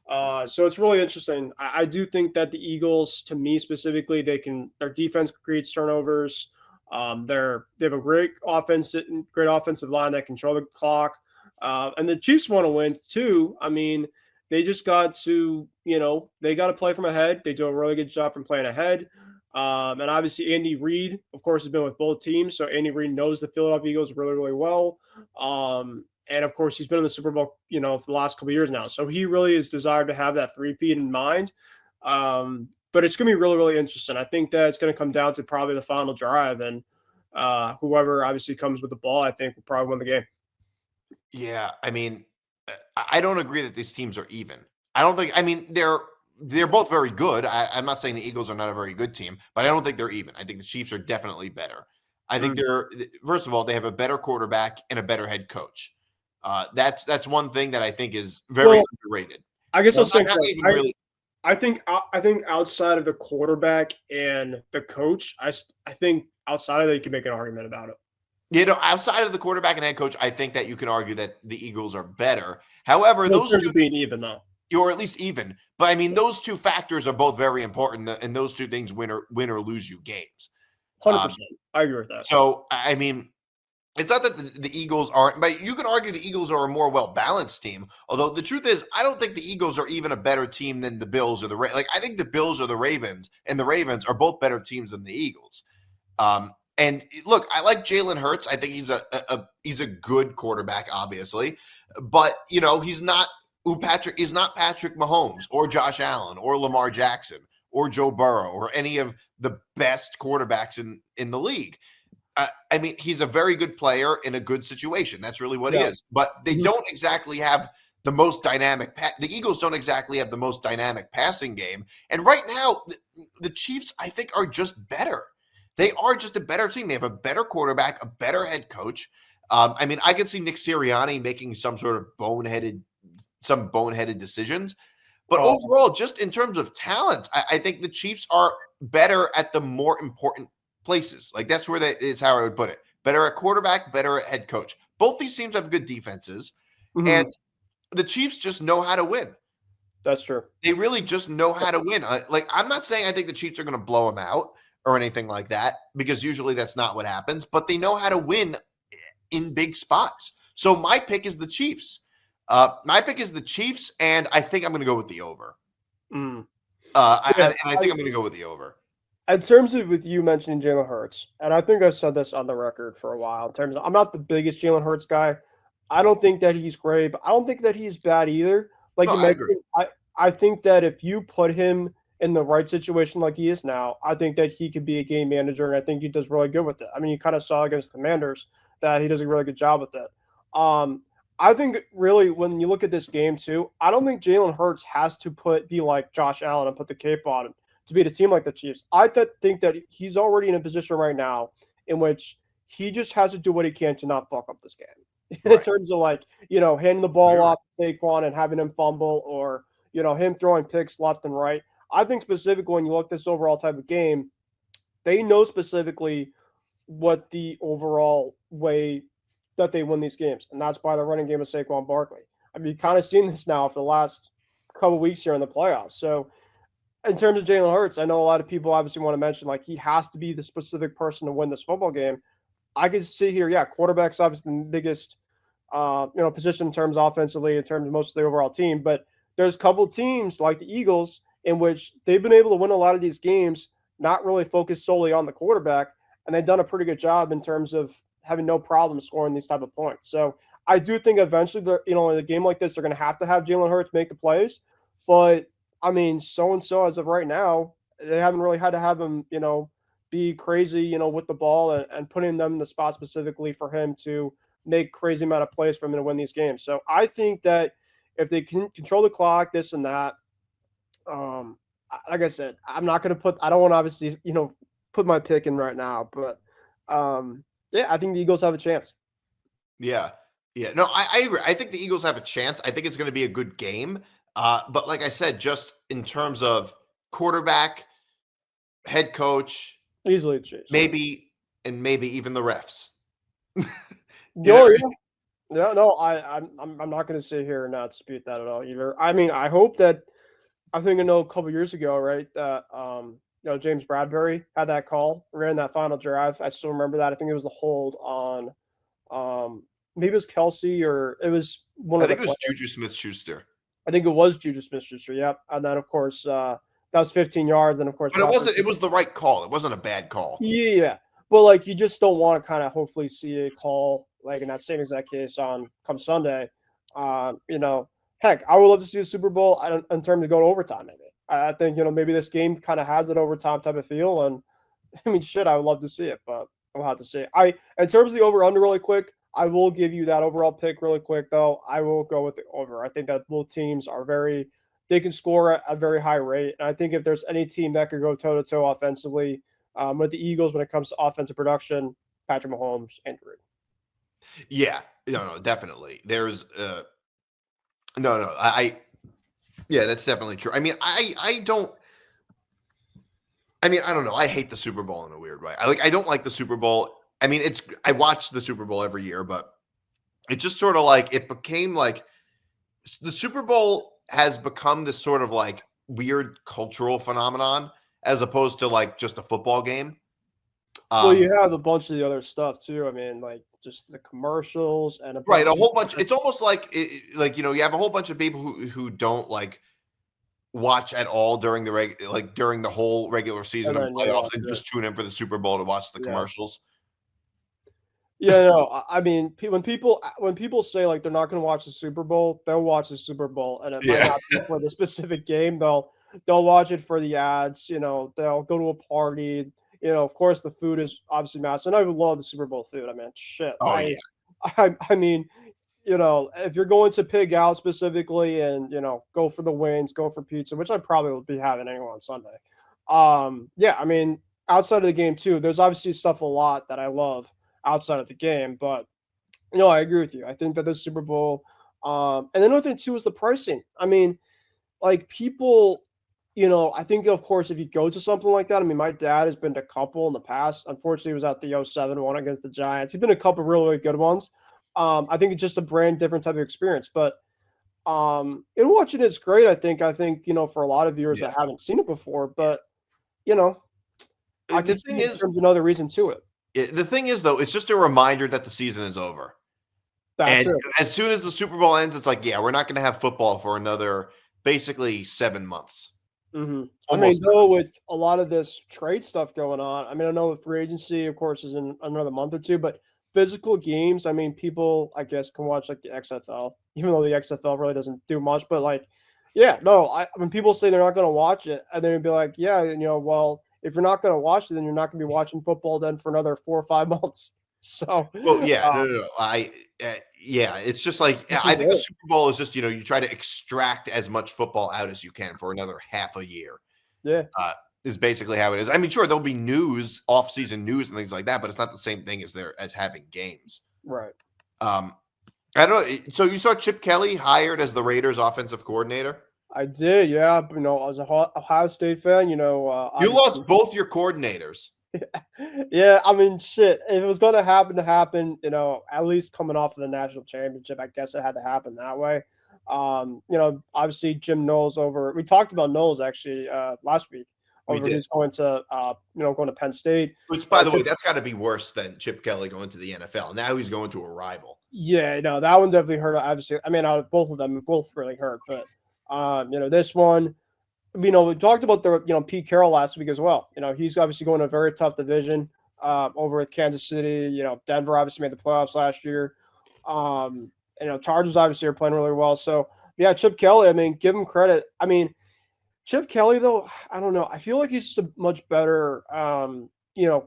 So it's really interesting. I do think that the Eagles, to me specifically, their defense creates turnovers. They have a great offensive line that control the clock, and the Chiefs want to win too. I mean, they just got to they got to play from ahead. They do a really good job from playing ahead. And obviously Andy Reid, of course, has been with both teams, so Andy Reid knows the Philadelphia Eagles really, really well. And of course, he's been in the Super Bowl, for the last couple of years now. So he really is desired to have that three-peat in mind. But it's going to be really, really interesting. I think that it's going to come down to probably the final drive, and whoever obviously comes with the ball, I think will probably win the game. Yeah, I mean, I don't agree that these teams are even. I don't think. I mean, they're both very good. I'm not saying the Eagles are not a very good team, but I don't think they're even. I think the Chiefs are definitely better. I think first of all, they have a better quarterback and a better head coach. That's one thing that I think is very underrated. I guess Well, I'll say not even really. I think outside of the quarterback and the coach, I think outside of that you can make an argument about it. Outside of the quarterback and head coach, I think that you can argue that the Eagles are better. However, In those terms two, of being even, though, or at least even. But I mean, those two factors are both very important, and those two things win or lose you games. 100%, I agree with that. So I mean, it's not that the Eagles aren't, but you can argue the Eagles are a more well-balanced team. Although the truth is, I don't think the Eagles are even a better team than the Bills or I think the Bills or the Ravens, and the Ravens are both better teams than the Eagles. And look, I like Jalen Hurts. I think he's a good quarterback, obviously, but he's not Patrick Mahomes or Josh Allen or Lamar Jackson or Joe Burrow or any of the best quarterbacks in the league. I mean, he's a very good player in a good situation. That's really what he is. But they don't exactly have the most dynamic. The Eagles don't exactly have the most dynamic passing game. And right now, the Chiefs, I think, are just better. They are just a better team. They have a better quarterback, a better head coach. I mean, I could see Nick Sirianni making some boneheaded decisions. But overall, just in terms of talent, I think the Chiefs are better at the more important places. Like that's where it's how I would put it. Better at quarterback, better at head coach. Both these teams have good defenses, and the Chiefs just know how to win. That's true. They really just know how to win. I'm not saying I think the Chiefs are going to blow them out or anything like that, because usually that's not what happens, but they know how to win in big spots. So my pick is the Chiefs. My pick is the Chiefs, and I think I'm going to go with the over. I think I'm going to go with the over. In terms of with you mentioning Jalen Hurts, and I think I've said this on the record for a while, in terms of I'm not the biggest Jalen Hurts guy. I don't think that he's great, but I don't think that he's bad either. Like you mentioned, I think that if you put him in the right situation like he is now, I think that he could be a game manager, and I think he does really good with it. I mean, you kind of saw against the Commanders that he does a really good job with it. I think really when you look at this game too, I don't think Jalen Hurts has to be like Josh Allen and put the cape on him to beat a team like the Chiefs. I think that he's already in a position right now in which he just has to do what he can to not fuck up this game. In terms of handing the ball off to Saquon and having him fumble, or him throwing picks left and right. I think specifically when you look at this overall type of game, they know specifically what the overall way that they win these games, and that's by the running game of Saquon Barkley. I mean, you've kind of seen this now for the last couple of weeks here in the playoffs. So in terms of Jalen Hurts, I know a lot of people obviously want to mention he has to be the specific person to win this football game. I could see here, quarterback's obviously the biggest position in terms offensively, in terms of most of the overall team, but there's a couple teams like the Eagles in which they've been able to win a lot of these games, not really focused solely on the quarterback, and they've done a pretty good job in terms of having no problem scoring these type of points. So I do think eventually, in a game like this, they're going to have Jalen Hurts make the plays. But I mean, so as of right now, they haven't really had to have him, be crazy, with the ball and putting them in the spot specifically for him to make crazy amount of plays for him to win these games. So I think that if they can control the clock, this and that, like I said, I'm not going to I don't want to obviously, put my pick in right now, but I think the Eagles have a chance. Yeah. No, I agree. I think the Eagles have a chance. I think it's going to be a good game. But like I said, just in terms of quarterback, head coach, Easily Chase. maybe even the refs. You know, No, yeah. Yeah, no, I'm not gonna sit here and not dispute that at all either. I mean, I hope that I know a couple years ago, right, that James Bradbury had that call, ran that final drive. I still remember that. I think it was the hold on maybe it was Kelsey or it was one I of the think it was players. Juju Smith-Schuster. I think it was Juju Smith-Schuster, yep. And then of course that was 15 yards, and of course But it Bradbury. wasn't. It was the right call. It wasn't a bad call. Yeah. But like you just don't want to kind of hopefully see a call like in that same exact case on come Sunday. Heck, I would love to see a Super Bowl in terms of going to overtime, maybe. I think, maybe this game kind of has an overtime type of feel. And I mean, shit, I would love to see it, but we'll have to see. In terms of the over under really quick, I will give you that overall pick really quick, though. I will go with the over. I think that both teams are they can score at a very high rate. And I think if there's any team that could go toe to toe offensively, with the Eagles when it comes to offensive production, Patrick Mahomes and Green. Yeah, no, definitely. There's no, yeah, that's definitely true. I mean, I don't. I mean, I don't know. I hate the Super Bowl in a weird way. I don't like the Super Bowl. I mean, I watch the Super Bowl every year, but it just sort of like it became like the Super Bowl has become this sort of like weird cultural phenomenon as opposed to like just a football game. Well, you have a bunch of the other stuff too. I mean, like just the commercials and a Right, bunch a of whole bunch. It's almost like you have a whole bunch of people who don't like watch at all during during the whole regular season and and then playoffs watch and it. just tune in for the Super Bowl to watch the Yeah. commercials. Yeah, no, I mean, when people say like they're not going to watch the Super Bowl, they'll watch the Super Bowl, and it might Yeah. not be for the specific game. They'll watch it for the ads. They'll go to a party. Of course, the food is obviously massive, and I would love the Super Bowl food. I mean, shit, Oh yeah. I mean, if you're going to pig out specifically and go for the wings, go for pizza, which I probably will be having anyway on Sunday. Yeah, I mean, outside of the game too, there's obviously stuff a lot that I love outside of the game. But I agree with you. I think that the Super Bowl, and another thing too is the pricing. I mean, like people, I think of course if you go to something like that. I mean, my dad has been to a couple in the past. Unfortunately, he was at the '07 one against the Giants. He's been to a couple really, really good ones. I think it's just a brand different type of experience. But in watching it's great. I think for a lot of viewers Yeah. that haven't seen it before, but you know, I The can thing see in is, terms of another reason to it. the thing is though, it's just a reminder that the season is over. That's And it. as soon as the Super Bowl ends, it's like, yeah, we're not going to have football for another basically 7 months. Hmm. I mean, Almost. though, with a lot of this trade stuff going on, I mean, I know the free agency, of course, is in another month or two, but physical games, I mean, people, I guess, can watch like the XFL, even though the XFL really doesn't do much. But like, yeah, no, when people say they're not going to watch it, and then it'd be like, yeah, well, if you're not going to watch it, then you're not going to be watching football then for another 4 or 5 months. So, Well, yeah, no. Yeah, it's just like this I is think the it. Super Bowl is just you try to extract as much football out as you can for another half a year. Yeah, Uh, is basically how it is. I mean, sure, there'll be news, off-season news, and things like that, but it's not the same thing as having games. right. Um, I don't know. So you saw Chip Kelly hired as the Raiders' offensive coordinator. I did, yeah. But, as a Ohio State fan, You obviously. lost both your coordinators. Yeah, I mean, shit. If it was going to happen, at least coming off of the national championship, I guess it had to happen that way. Obviously Jim Knowles over. We talked about Knowles actually last week. We Over did. he's going to Penn State. Which, by the way, that's got to be worse than Chip Kelly going to the NFL. Now he's going to a rival. Yeah, no, that one definitely hurt. Obviously, I mean, both of them both really hurt, but this one. We talked about Pete Carroll last week as well. He's obviously going to a very tough division over with Kansas City. Denver obviously made the playoffs last year. Chargers obviously are playing really well. So yeah, Chip Kelly. I mean, give him credit. I mean, Chip Kelly though, I don't know. I feel like he's just a much better,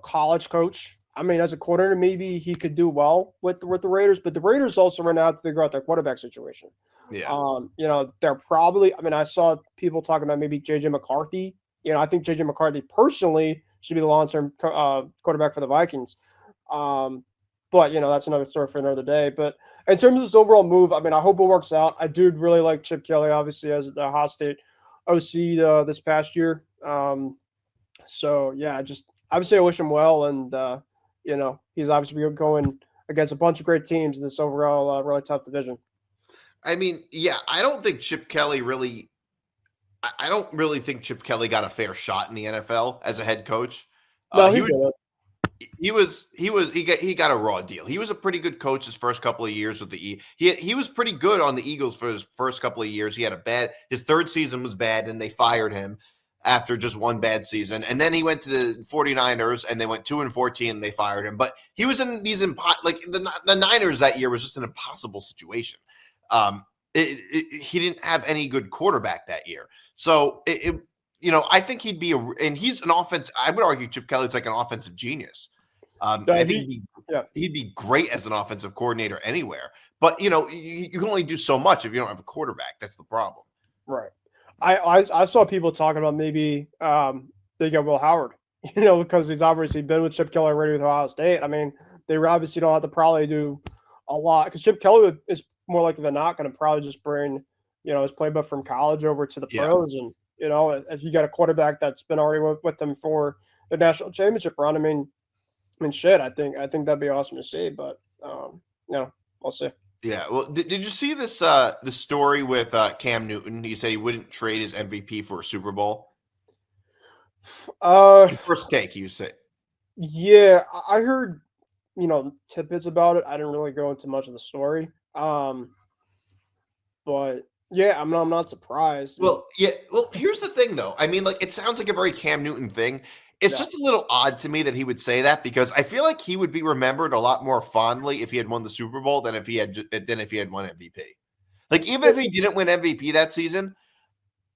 college coach. I mean, as a coordinator, maybe he could do well with the Raiders, but the Raiders also right now have to figure out their quarterback situation. Yeah. They're probably. I mean, I saw people talking about maybe JJ McCarthy. I think JJ McCarthy personally should be the long-term quarterback for the Vikings. But But that's another story for another day. But in terms of this overall move, I mean, I hope it works out. I do really like Chip Kelly, obviously, as the Ohio State OC this past year. So yeah, just obviously I wish him well, and he's obviously going against a bunch of great teams in this overall really tough division. I mean, yeah, I don't think Chip Kelly really. I don't really think Chip Kelly got a fair shot in the NFL as a head coach. No, He he was did. he got a raw deal. He was a pretty good coach his first couple of years with the he was pretty good on the Eagles for his first couple of years. He had his third season was bad, and they fired him after just one bad season. And then he went to the 49ers, and they went 2-14, and they fired him. But he was in these like the Niners that year was just an impossible situation. He didn't have any good quarterback that year. So I think he'd be and he's an offense. I would argue Chip Kelly's like an offensive genius. I think he'd be great as an offensive coordinator anywhere. But you can only do so much if you don't have a quarterback. That's the problem. Right. I saw people talking about maybe they get Will Howard, because he's obviously been with Chip Kelly already with Ohio State. I mean, they obviously don't have to probably do a lot because Chip Kelly is more likely than not going to probably just bring, his playbook from college over to the pros. And, if you got a quarterback that's been already with them for the national championship run, I mean, shit, I think that'd be awesome to see. But, we'll see. Yeah. Well, did you see this the story with Cam Newton? He said he wouldn't trade his MVP for a Super Bowl. First take, you say. Yeah, I heard, tidbits about it. I didn't really go into much of the story. But yeah, I'm not surprised. Well, yeah. Well, here's the thing, though. I mean, like, it sounds like a very Cam Newton thing. It's just a little odd to me that he would say that because I feel like he would be remembered a lot more fondly if he had won the Super Bowl than if he had won MVP. Like, even if he didn't win MVP that season,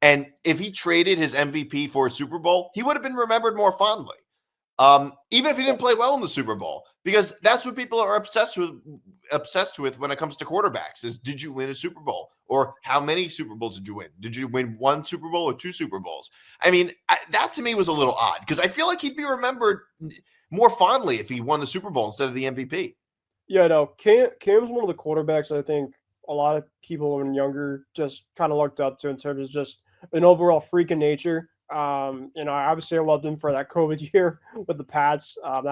and if he traded his MVP for a Super Bowl, he would have been remembered more fondly. Even if he didn't play well in the Super Bowl, because that's what people are obsessed with when it comes to quarterbacks is did you win a Super Bowl or how many Super Bowls did you win? Did you win one Super Bowl or two Super Bowls? I mean, that to me was a little odd because I feel like he'd be remembered more fondly if he won the Super Bowl instead of the MVP. Yeah, no, Cam's one of the quarterbacks I think a lot of people when younger just kind of looked up to in terms of just an overall freak in nature. Obviously I loved him for that COVID year with the Pats. That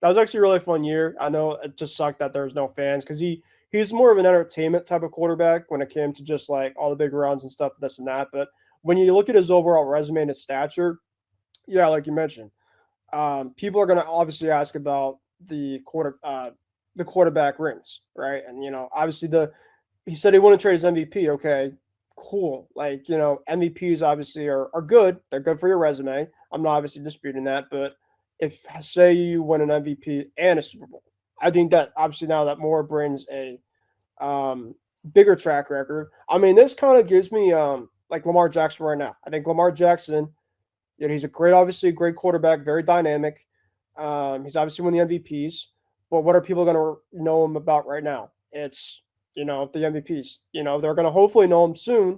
was actually a really fun year. I know it just sucked that there was no fans because he's more of an entertainment type of quarterback when it came to just like all the big runs and stuff, this and that. But when you look at his overall resume and his stature, yeah, like you mentioned, people are going to obviously ask about the quarterback rings, right? And obviously he said he wouldn't trade his MVP. Okay, cool. Like, MVPs obviously are good. They're good for your resume. I'm not obviously disputing that, but if say you win an MVP and a Super Bowl, I think that obviously now that more brings a bigger track record. I mean, this kind of gives me like Lamar Jackson right now. I think Lamar Jackson, he's obviously a great quarterback, very dynamic. He's obviously won the MVPs, but what are people going to know him about right now? It's the MVPs. They're going to hopefully know him soon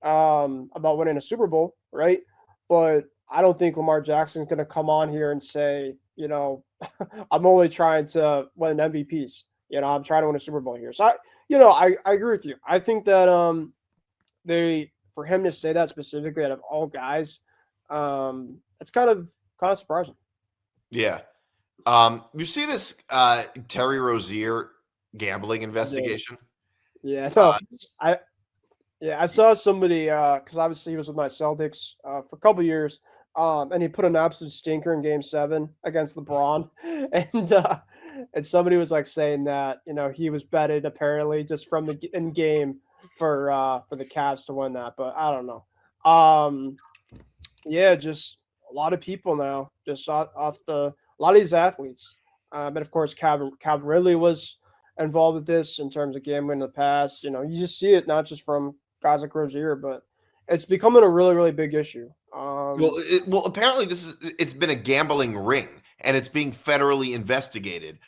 about winning a Super Bowl, right? But I don't think Lamar Jackson's going to come on here and say, I'm only trying to win MVPs. I'm trying to win a Super Bowl here. So I agree with you. I think that for him to say that specifically out of all guys, it's kind of surprising. Yeah. You see this Terry Rozier gambling investigation? Yeah, no, I saw somebody because obviously he was with my Celtics for a couple years, and he put an absolute stinker in Game 7 against LeBron, and somebody was like saying that he was betted apparently just from the in game for the Cavs to win that, but I don't know. Yeah, just a lot of people now just off a lot of these athletes, but of course Calvin Ridley was involved with this in terms of gambling in the past. You just see it not just from guys like Rozier, but it's becoming a really, really big issue. Well, apparently it's been a gambling ring and it's being federally investigated.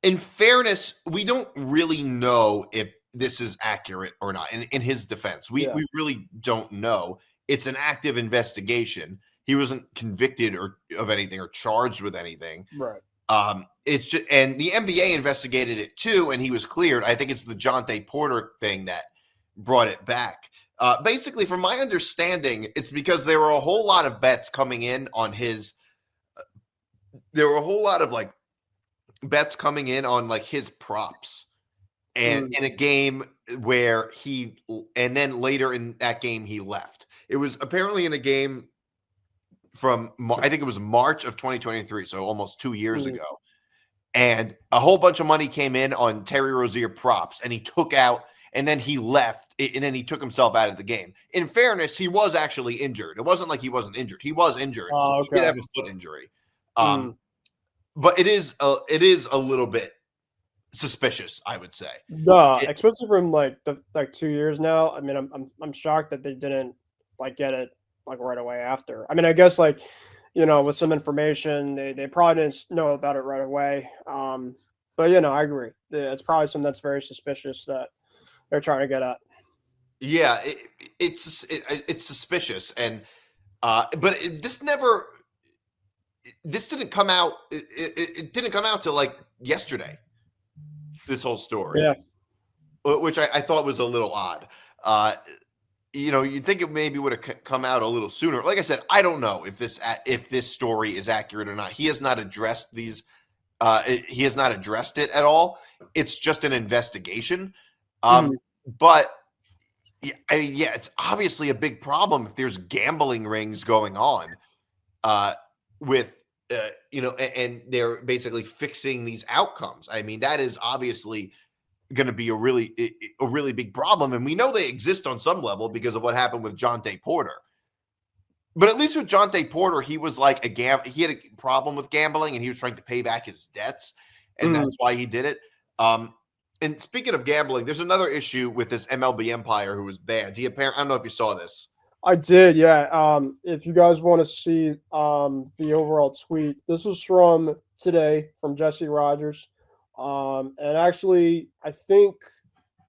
In fairness, we don't really know if this is accurate or not. In his defense, we really don't know. It's an active investigation. He wasn't convicted of anything or charged with anything. Right. It's just, and the NBA investigated it too, and he was cleared. I think it's the Jonte Porter thing that brought it back. Basically, from my understanding, it's because there were a whole lot of bets coming in on his. There were a whole lot of like bets coming in on like his props, and in a game where and then later in that game he left. It was apparently in a game from I think it was March of 2023, so almost 2 years ago. And a whole bunch of money came in on Terry Rozier props, and he took out, and then he left, and then he took himself out of the game. In fairness, he was actually injured. It wasn't like he wasn't injured. He was injured. Oh, He did have a foot injury. But it is a little bit suspicious, I would say. Especially from like 2 years now. I mean, I'm shocked that they didn't like get it like right away after. I mean, I guess like, with some information, they probably didn't know about it right away. But I agree. It's probably something that's very suspicious that they're trying to get at. Yeah, it's suspicious, and but this didn't come out. It didn't come out till like yesterday. This whole story, yeah, which I thought was a little odd. You'd think it maybe would have come out a little sooner. Like I said, I don't know if this story is accurate or not. He has not addressed these. He has not addressed it at all. It's just an investigation. But yeah, it's obviously a big problem if there's gambling rings going on with and they're basically fixing these outcomes. I mean, that is obviously going to be a really big problem, and we know they exist on some level because of what happened with Jonte Porter. But at least with Jonte Porter, he was like he had a problem with gambling, and he was trying to pay back his debts, and that's why he did it. And speaking of gambling, there's another issue with this MLB Umpire who was banned. I don't know if you saw this. I did, yeah. If you guys want to see the overall tweet, this was from today from Jesse Rogers. And actually, I think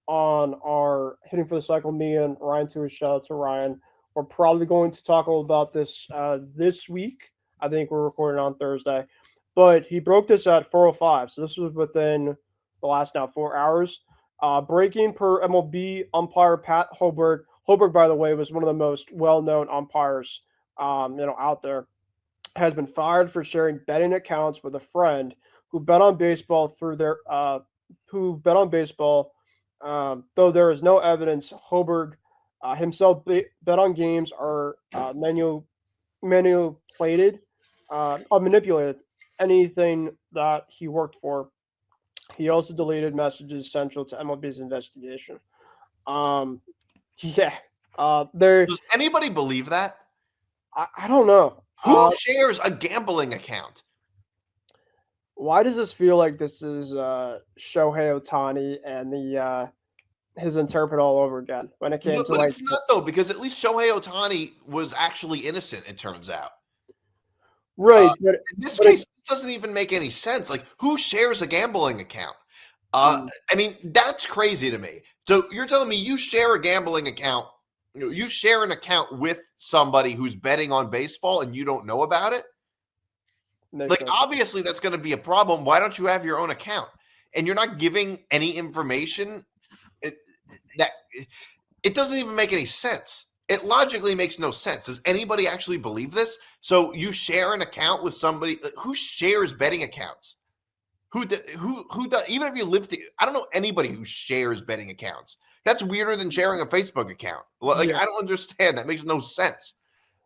on our Hitting for the Cycle, me and Ryan too, shout out to Ryan, we're probably going to talk a little about this this week. I think we're recording on Thursday. But he broke this at 4:05, so this was within the last now 4 hours. Breaking per MLB umpire Pat Hoberg. Hoberg, by the way, was one of the most well-known umpires out there. Has been fired for sharing betting accounts with a friend who bet on baseball though there is no evidence Hoberg himself bet on games are manipulated anything that he worked for. He also deleted messages central to MLB's investigation. Does anybody believe that? I don't know. Who shares a gambling account? Why does this feel like this is Shohei Ohtani and his interpret all over again when it came to like? It's not though, because at least Shohei Ohtani was actually innocent. It turns out, right? In this case, it doesn't even make any sense. Like, who shares a gambling account? I mean, that's crazy to me. So you're telling me you share a gambling account? You share an account with somebody who's betting on baseball, and you don't know about it? Obviously, that's going to be a problem. Why don't you have your own account? And you're not giving any information. It doesn't even make any sense. It logically makes no sense. Does anybody actually believe this? So you share an account with somebody who shares betting accounts. Who does? Even if you live together, I don't know anybody who shares betting accounts. That's weirder than sharing a Facebook account. I don't understand. That makes no sense.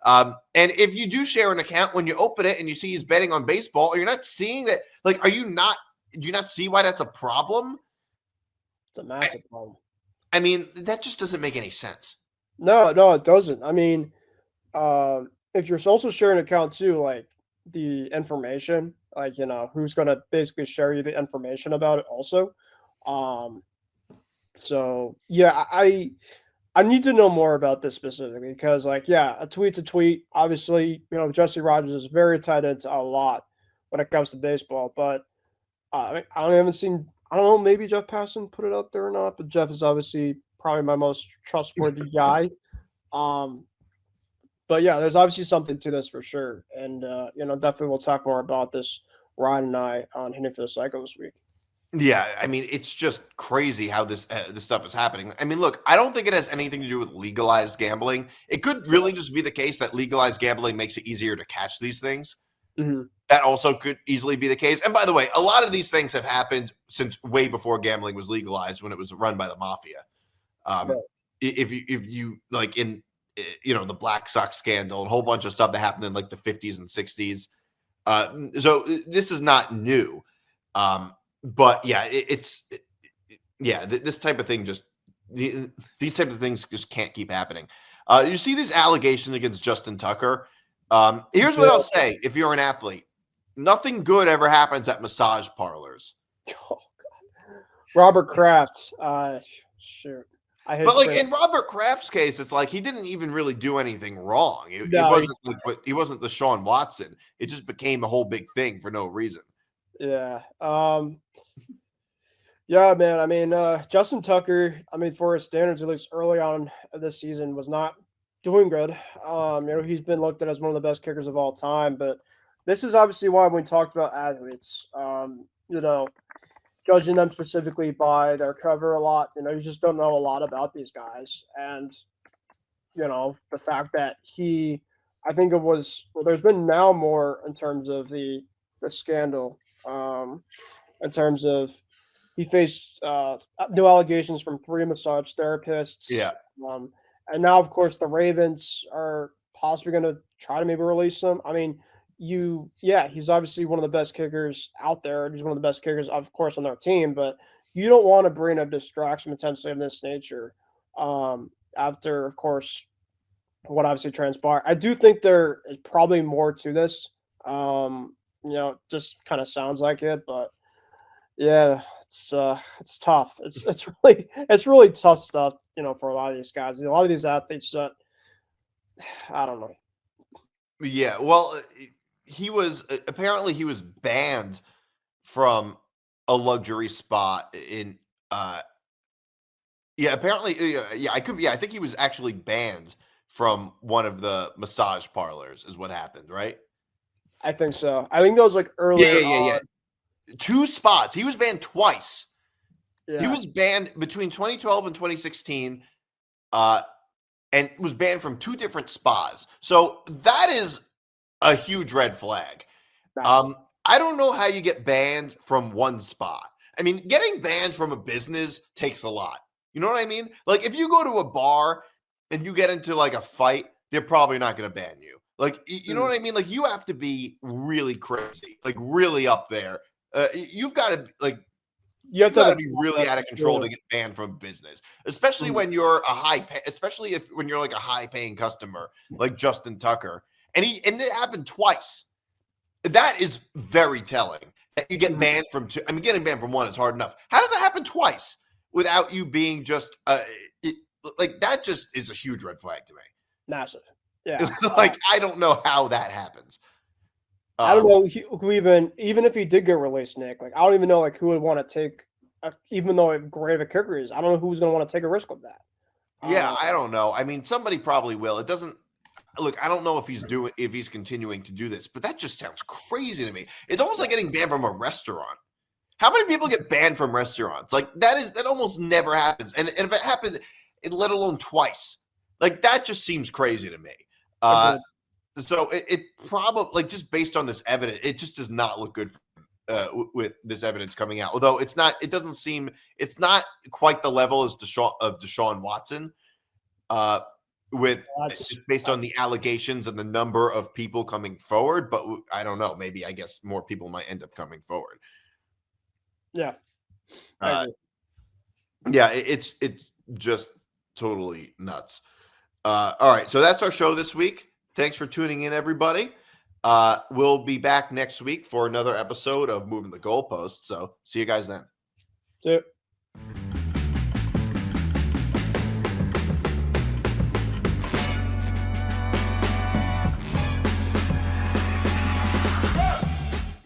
And if you do share an account, when you open it and you see he's betting on baseball, you're not seeing that. Do you not see why that's a problem? It's a massive problem. I mean, that just doesn't make any sense. No, it doesn't. I mean, if you're also sharing an account too, like the information, who's going to basically share you the information about it also. So yeah, I need to know more about this specifically because, a tweet's a tweet. Obviously, Jesse Rogers is very tied into a lot when it comes to baseball. But I haven't seen. I don't know. Maybe Jeff Passan put it out there or not. But Jeff is obviously probably my most trustworthy guy. But yeah, there's obviously something to this for sure. And definitely we'll talk more about this Ryan and I on Hitting for the Cycle this week. Yeah, I mean, it's just crazy how this stuff is happening. I mean, look, I don't think it has anything to do with legalized gambling. It could really just be the case that legalized gambling makes it easier to catch these things. Mm-hmm. That also could easily be the case. And by the way, a lot of these things have happened since way before gambling was legalized, when it was run by the mafia. Right. If you like in the Black Sox scandal and a whole bunch of stuff that happened in like the 50s and 60s. So this is not new. But yeah, this type of thing these types of things just can't keep happening. You see these allegations against Justin Tucker. Here's what I'll say: if you're an athlete, nothing good ever happens at massage parlors. Oh God, Robert Kraft. Shoot. But like in Robert Kraft's case, it's like he didn't even really do anything wrong. It wasn't the Deshaun Watson. It just became a whole big thing for no reason. Yeah. Yeah, man. I mean, Justin Tucker, I mean, for his standards, at least early on this season, was not doing good. He's been looked at as one of the best kickers of all time, but this is obviously why when we talked about athletes, judging them specifically by their cover a lot, you just don't know a lot about these guys. And, the fact that I think it was, there's been now more in terms of the scandal, in terms of he faced new allegations from 3 massage therapists. Yeah. And now, of course, the Ravens are possibly going to try to maybe release him. I mean, he's obviously one of the best kickers out there. He's one of the best kickers, of course, on their team. But you don't want to bring a distraction potentially of this nature after, of course, what obviously transpired. I do think there is probably more to this. Just kind of sounds like it, but yeah, it's tough. It's really tough stuff, for a lot of these guys. A lot of these athletes that I don't know. Yeah, well, he was banned from a luxury spot in I think he was actually banned from one of the massage parlors is what happened, right? I think so. I think that was like earlier on. 2 spots. He was banned twice. Yeah. He was banned between 2012 and 2016, and was banned from 2 different spas. So that is a huge red flag. I don't know how you get banned from one spot. I mean, getting banned from a business takes a lot. You know what I mean? Like if you go to a bar and you get into like a fight, they're probably not going to ban you. Like, you know what I mean? Like you have to be really crazy, like really up there. You've got to you have to be really out of control to get banned from business, especially when you're when you're like a high paying customer like Justin Tucker. And it happened twice. That is very telling. That you get banned from 2. I mean, getting banned from 1 is hard enough. How does that happen twice without you being just that just is a huge red flag to me. Massive. Yeah. I don't know how that happens. I don't know who even if he did get released, Nick. Like I don't even know who would want to take, even though great of a kicker is. I don't know who's going to want to take a risk of that. Yeah, I don't know. I mean, somebody probably will. It doesn't look. I don't know if he's continuing to do this, but that just sounds crazy to me. It's almost like getting banned from a restaurant. How many people get banned from restaurants? Like that almost never happens. And if it happened, let alone twice, like that just seems crazy to me. So it probably just based on this evidence, it just does not look good with this evidence coming out. Although it's not quite the level as Deshaun Watson, just based on the allegations and the number of people coming forward. But I don't know. Maybe I guess more people might end up coming forward. Yeah. It's just totally nuts. All right, so that's our show this week. Thanks for tuning in, everybody. We'll be back next week for another episode of Moving the Goalposts. So see you guys then. See you.